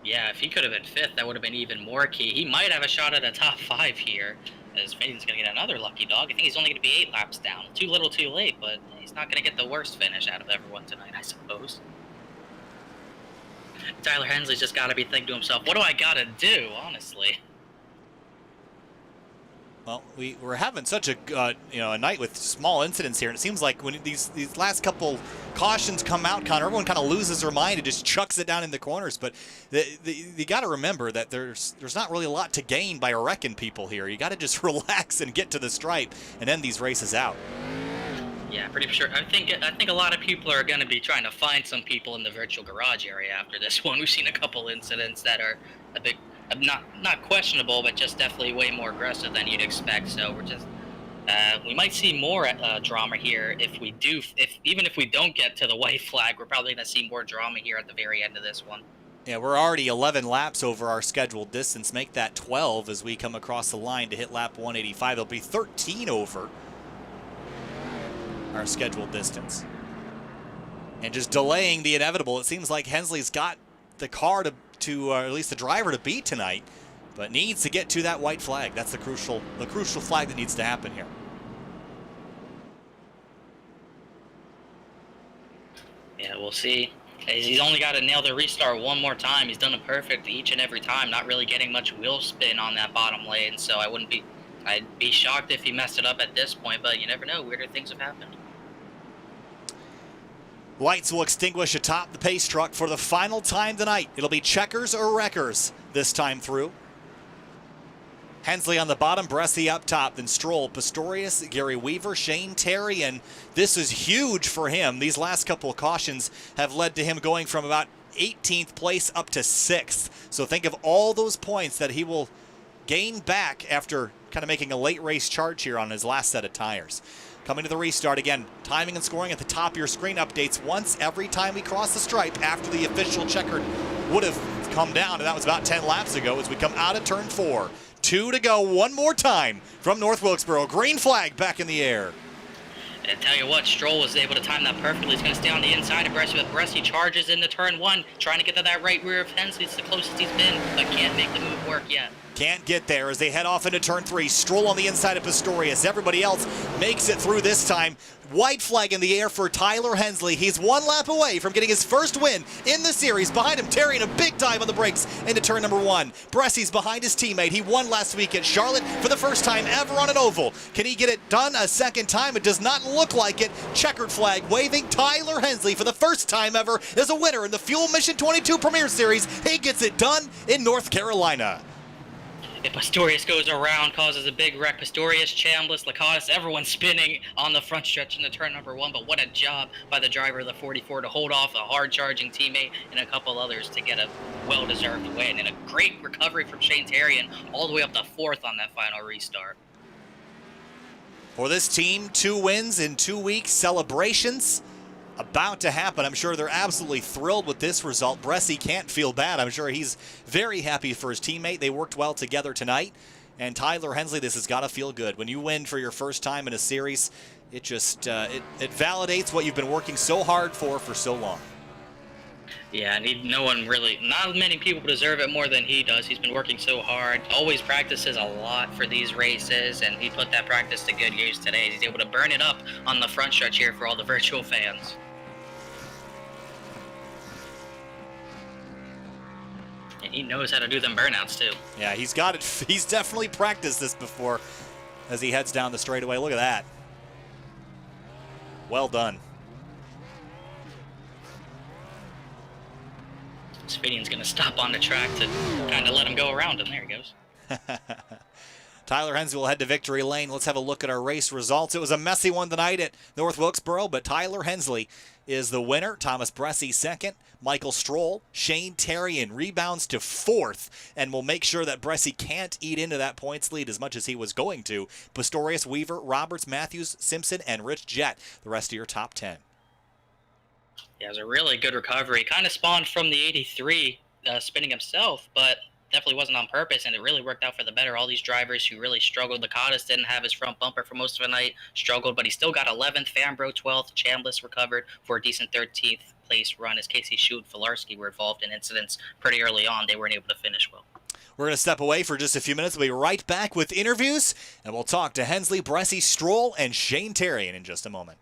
Yeah, if he could have been 5th, that would have been even more key. He might have a shot at a top 5 here, as Faden's going to get another lucky dog. I think he's only going to be 8 laps down. Too little, too late, but he's not going to get the worst finish out of everyone tonight, I suppose. Tyler Hensley's just got to be thinking to himself, what do I got to do, honestly? Well, we're having such a a night with small incidents here, and it seems like when these last couple cautions come out, Connor, everyone kind of loses their mind and just chucks it down in the corners. But you got to remember that there's not really a lot to gain by wrecking people here. You got to just relax and get to the stripe and end these races out. Yeah, pretty sure. I think a lot of people are going to be trying to find some people in the virtual garage area after this one. We've seen a couple incidents that are a bit not questionable, but just definitely way more aggressive than you'd expect. So we're just we might see more drama here even if we don't get to the white flag. We're probably going to see more drama here at the very end of this one. Yeah, we're already 11 laps over our scheduled distance. Make that 12 as we come across the line to hit lap 185. It'll be 13 over our scheduled distance. And just delaying the inevitable. It seems like Hensley's got the car to at least the driver to beat tonight, but needs to get to that white flag. That's the crucial flag that needs to happen here. Yeah, we'll see. He's only got to nail the restart one more time. He's done it perfect each and every time, not really getting much wheel spin on that bottom lane, so I'd be shocked if he messed it up at this point, but you never know. Weirder things have happened. Lights will extinguish atop the pace truck for the final time tonight. It'll be checkers or wreckers this time through. Hensley on the bottom, Bresci up top, then Stroll, Pistorius, Gary Weaver, Shane Terry, and this is huge for him. These last couple of cautions have led to him going from about 18th place up to 6th. So think of all those points that he will gain back after kind of making a late race charge here on his last set of tires. Coming to the restart again, timing and scoring at the top of your screen updates once every time we cross the stripe after the official checkered would have come down, and that was about 10 laps ago as we come out of turn 4. 2 to go one more time from North Wilkesboro. Green flag back in the air. And tell you what, Stroll was able to time that perfectly. He's going to stay on the inside of Bressy, but Bressy charges into turn 1, trying to get to that right rear of Hensley. It's the closest he's been, but can't make the move work yet. Can't get there as they head off into turn 3. Stroll on the inside of Pistorius. Everybody else makes it through this time. White flag in the air for Tyler Hensley. He's one lap away from getting his first win in the series. Behind him, Terry, a big dive on the brakes into turn number 1. Bressy's behind his teammate. He won last week at Charlotte for the first time ever on an oval. Can he get it done a second time? It does not look like it. Checkered flag waving. Tyler Hensley, for the first time ever, is a winner in the Fuel Mission 22 Premier Series. He gets it done in North Carolina. If Pistorius goes around, causes a big wreck. Pistorius, Chambliss, Lakatos, everyone spinning on the front stretch into turn number 1. But what a job by the driver of the 44 to hold off a hard-charging teammate and a couple others to get a well-deserved win. And a great recovery from Shane Terrian all the way up to 4th on that final restart. For this team, 2 wins in 2 weeks. Celebrations about to happen. I'm sure they're absolutely thrilled with this result. Bressy can't feel bad. I'm sure he's very happy for his teammate. They worked well together tonight. And Tyler Hensley, this has got to feel good. When you win for your first time in a series, it just it validates what you've been working so hard for so long. Yeah, and not many people deserve it more than he does. He's been working so hard, always practices a lot for these races, and he put that practice to good use today. He's able to burn it up on the front stretch here for all the virtual fans. And he knows how to do them burnouts, too. Yeah, he's got it. He's definitely practiced this before as he heads down the straightaway. Look at that. Well done. Spanian's going to stop on the track to kind of let him go around him. There he goes. Tyler Hensley will head to victory lane. Let's have a look at our race results. It was a messy one tonight at North Wilkesboro, but Tyler Hensley is the winner. Thomas Bressy second. Michael Stroll, Shane Terrian rebounds to 4th and will make sure that Bressy can't eat into that points lead as much as he was going to. Pistorius, Weaver, Roberts, Matthews, Simpson, and Rich Jett, the rest of your top 10. Yeah, it was a really good recovery. Kind of spawned from the 83 spinning himself, but definitely wasn't on purpose, and it really worked out for the better. All these drivers who really struggled. Lakatos didn't have his front bumper for most of the night, struggled, but he still got 11th. Fambro 12th. Chambliss recovered for a decent 13th place run as Casey Shute and Filarski were involved in incidents pretty early on. They weren't able to finish well. We're going to step away for just a few minutes. We'll be right back with interviews, and we'll talk to Hensley, Bressy, Stroll, and Shane Terrian in just a moment.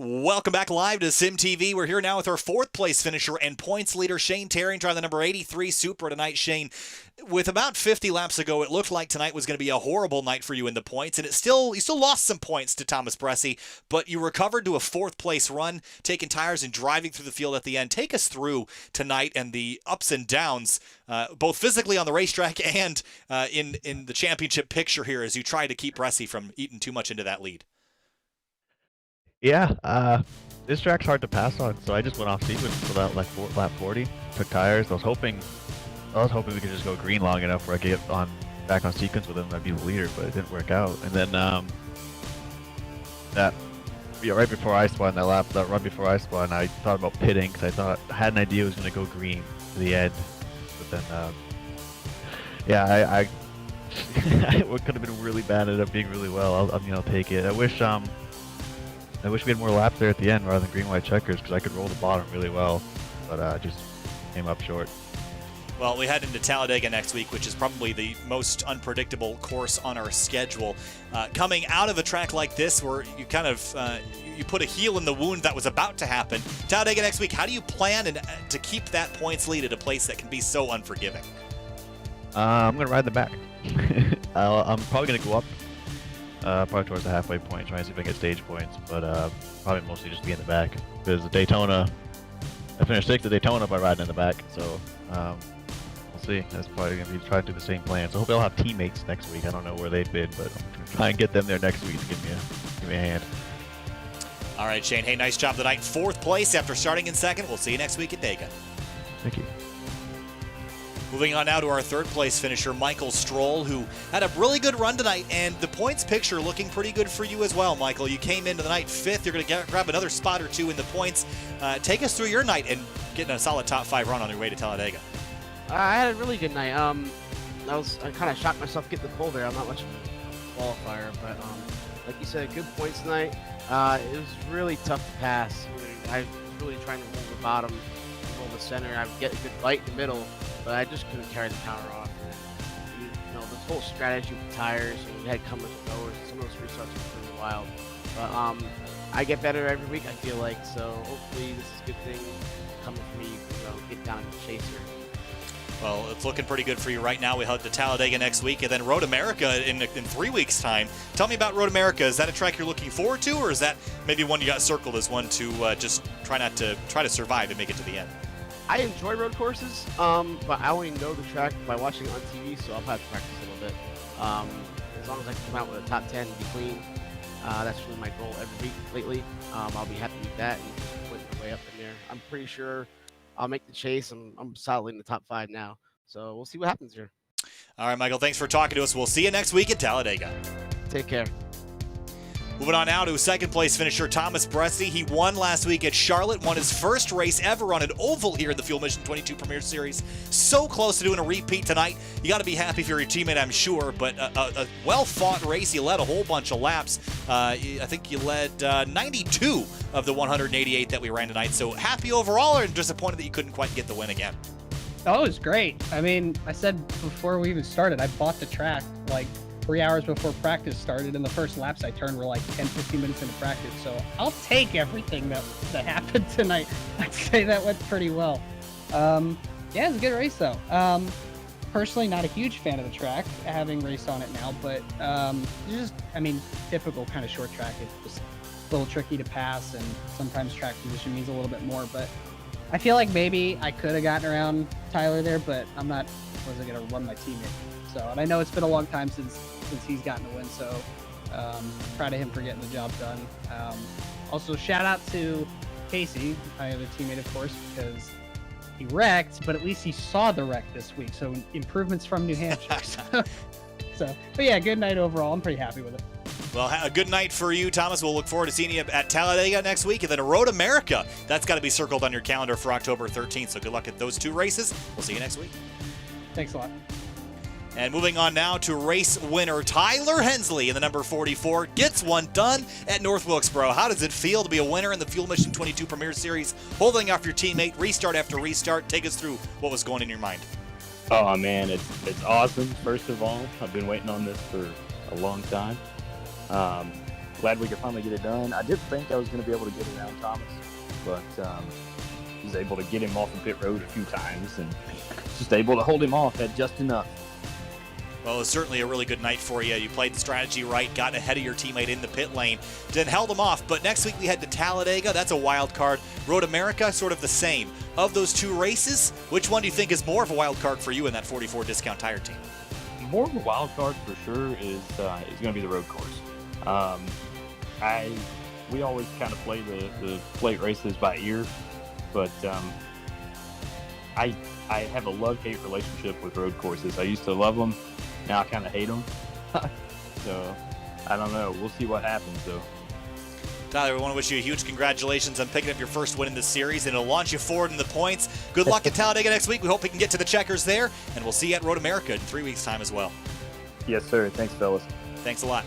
Welcome back live to Sim TV. We're here now with our 4th place finisher and points leader, Shane Terrian, driving the number 83 Supra tonight. Shane, with about 50 laps ago, it looked like tonight was going to be a horrible night for you in the points, and you still lost some points to Thomas Bressy, but you recovered to a 4th place run, taking tires and driving through the field at the end. Take us through tonight and the ups and downs, both physically on the racetrack and in the championship picture here as you try to keep Bressy from eating too much into that lead. Yeah, this track's hard to pass on, so I just went off sequence for that like lap 40. Took tires. I was hoping we could just go green long enough where I could get back on sequence with him and I'd be the leader, but it didn't work out. And then right before I spun, that run before I spun, I thought about pitting because I had an idea it was going to go green to the end, but then yeah, it could have been really bad. Ended up being really well. I'll take it. I wish we had more laps there at the end rather than green white checkers because I could roll the bottom really well, but just came up short. Well, we head into Talladega next week, which is probably the most unpredictable course on our schedule. Coming out of a track like this where you kind of you put a heel in the wound that was about to happen, Talladega next week, how do you plan to keep that points lead at a place that can be so unforgiving? I'm going to ride the back. I'm probably going to go up probably towards the halfway point, trying to see if I can get stage points, but probably mostly just be in the back. Because Daytona, I finished 6th at Daytona by riding in the back, so we'll see. That's probably going to be trying to do the same plan. So I hope I'll have teammates next week. I don't know where they've been, but I'm going to try and get them there next week to give me a hand. All right, Shane. Hey, nice job tonight. 4th place after starting in 2nd. We'll see you next week at Dega. Thank you. Moving on now to our 3rd place finisher, Michael Stroll, who had a really good run tonight, and the points picture looking pretty good for you as well, Michael. You came into the night 5th. You're going to grab another spot or 2 in the points. Take us through your night and getting a solid top 5 run on your way to Talladega. I had a really good night. I kind of shocked myself getting the pole there. I'm not much of a qualifier, but like you said, good points tonight. It was really tough to pass. I was really trying to hold the bottom, hold the center. I would get a good bite in the middle, but I just couldn't carry the power off. And, this whole strategy with tires, and we had come and go, and some of those restarts were pretty wild. But I get better every week, I feel like, so hopefully this is a good thing coming for me, get down and chase her. Well, it's looking pretty good for you right now. We head to Talladega next week, and then Road America in 3 weeks' time. Tell me about Road America. Is that a track you're looking forward to, or is that maybe one you got circled as one to just try to survive and make it to the end? I enjoy road courses, but I only know the track by watching it on TV, so I'll have to practice a little bit. As long as I can come out with a top 10 and be clean, that's really my goal every week lately. I'll be happy with that and just put my way up in there. I'm pretty sure I'll make the chase. I'm solidly in the top 5 now, so we'll see what happens here. All right, Michael, thanks for talking to us. We'll see you next week at Talladega. Take care. Moving on now to 2nd place finisher Thomas Bressy. He won last week at Charlotte, won his first race ever on an oval here in the Fuel Mission 22 Premier Series. So close to doing a repeat tonight. You got to be happy for your teammate, I'm sure, but a well-fought race. You led a whole bunch of laps. I think you led 92 of the 188 that we ran tonight. So happy overall, or disappointed that you couldn't quite get the win again? Oh, it was great. I mean, I said before we even started, I bought the track like 3 hours before practice started, and the first laps I turned were like 10-15 minutes into practice, so I'll take everything that happened tonight. I'd say that went pretty well. Yeah, it was a good race though. Personally, not a huge fan of the track, having raced on it now, but typical kind of short track. It's just a little tricky to pass, and sometimes track position means a little bit more, but I feel like maybe I could have gotten around Tyler there, but wasn't going to run my teammate. So, and I know it's been a long time since he's gotten a win, so proud of him for getting the job done. Also, shout out to Casey, my other teammate, of course, because he wrecked, but at least he saw the wreck this week, so improvements from New Hampshire. But yeah, good night overall. I'm pretty happy with it. Well, a good night for you, Thomas. We'll look forward to seeing you at Talladega next week, and then a Road America. That's got to be circled on your calendar for October 13th, so good luck at those 2 races. We'll see you next week. Thanks a lot. And moving on now to race winner Tyler Hensley in the number 44 gets one done at North Wilkesboro. How does it feel to be a winner in the Fuel Mission 22 Premier Series, holding off your teammate restart after restart? Take us through what was going in your mind. Oh man, it's awesome. First of all, I've been waiting on this for a long time. Glad we could finally get it done. I didn't think I was going to be able to get around Thomas, but was able to get him off the pit road a few times and just able to hold him off at just enough. Well, it was certainly a really good night for you. You played the strategy right, got ahead of your teammate in the pit lane, then held him off. But next week we head to Talladega. That's a wild card. Road America, sort of the same. Of those 2 races, which one do you think is more of a wild card for you in that 44 discount tire team? More of a wild card for sure is going to be the road course. I we always kind of play the plate races by ear, but I have a love-hate relationship with road courses. I used to love them, now I kind of hate them. So I don't know. We'll see what happens though. Tyler, we want to wish you a huge congratulations on picking up your first win in this series, and it'll launch you forward in the points. Good luck at Talladega next week. We hope we can get to the checkers there, and we'll see you at Road America in 3 weeks' time as well. Yes, sir. Thanks, fellas. Thanks a lot.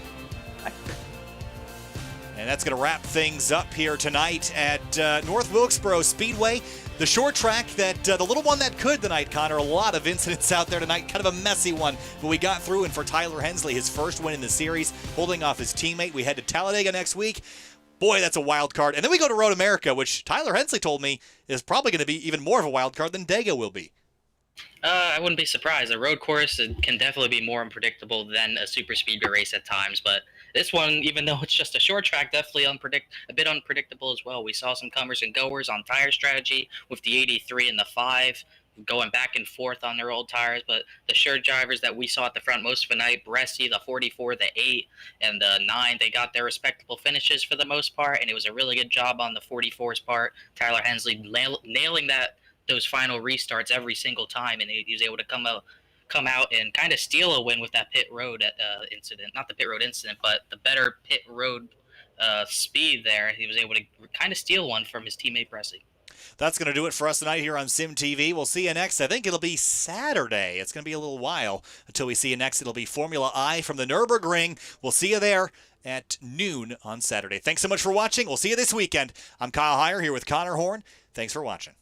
And that's going to wrap things up here tonight at North Wilkesboro Speedway. The short track, the little one that could tonight, Connor. A lot of incidents out there tonight. Kind of a messy one, but we got through. And for Tyler Hensley, his first win in the series, holding off his teammate. We head to Talladega next week. Boy, that's a wild card. And then we go to Road America, which Tyler Hensley told me is probably going to be even more of a wild card than Dega will be. I wouldn't be surprised. A road course can definitely be more unpredictable than a super speedway race at times, but this one, even though it's just a short track, definitely a bit unpredictable as well. We saw some comers and goers on tire strategy with the 83 and the 5 going back and forth on their old tires, but the sure drivers that we saw at the front most of the night, Bresci, the 44, the 8, and the 9, they got their respectable finishes for the most part, and it was a really good job on the 44's part. Tyler Hensley nailing those final restarts every single time, and he was able to come out and kind of steal a win with that pit road incident. Not the pit road incident, but the better pit road speed there. He was able to kind of steal one from his teammate Bresci. That's going to do it for us tonight here on Sim TV. We'll see you next. I think it'll be Saturday. It's going to be a little while until we see you next. It'll be Formula I from the Nürburgring. We'll see you there at noon on Saturday. Thanks so much for watching. We'll see you this weekend. I'm Kyle Heyer here with Connor Horn. Thanks for watching.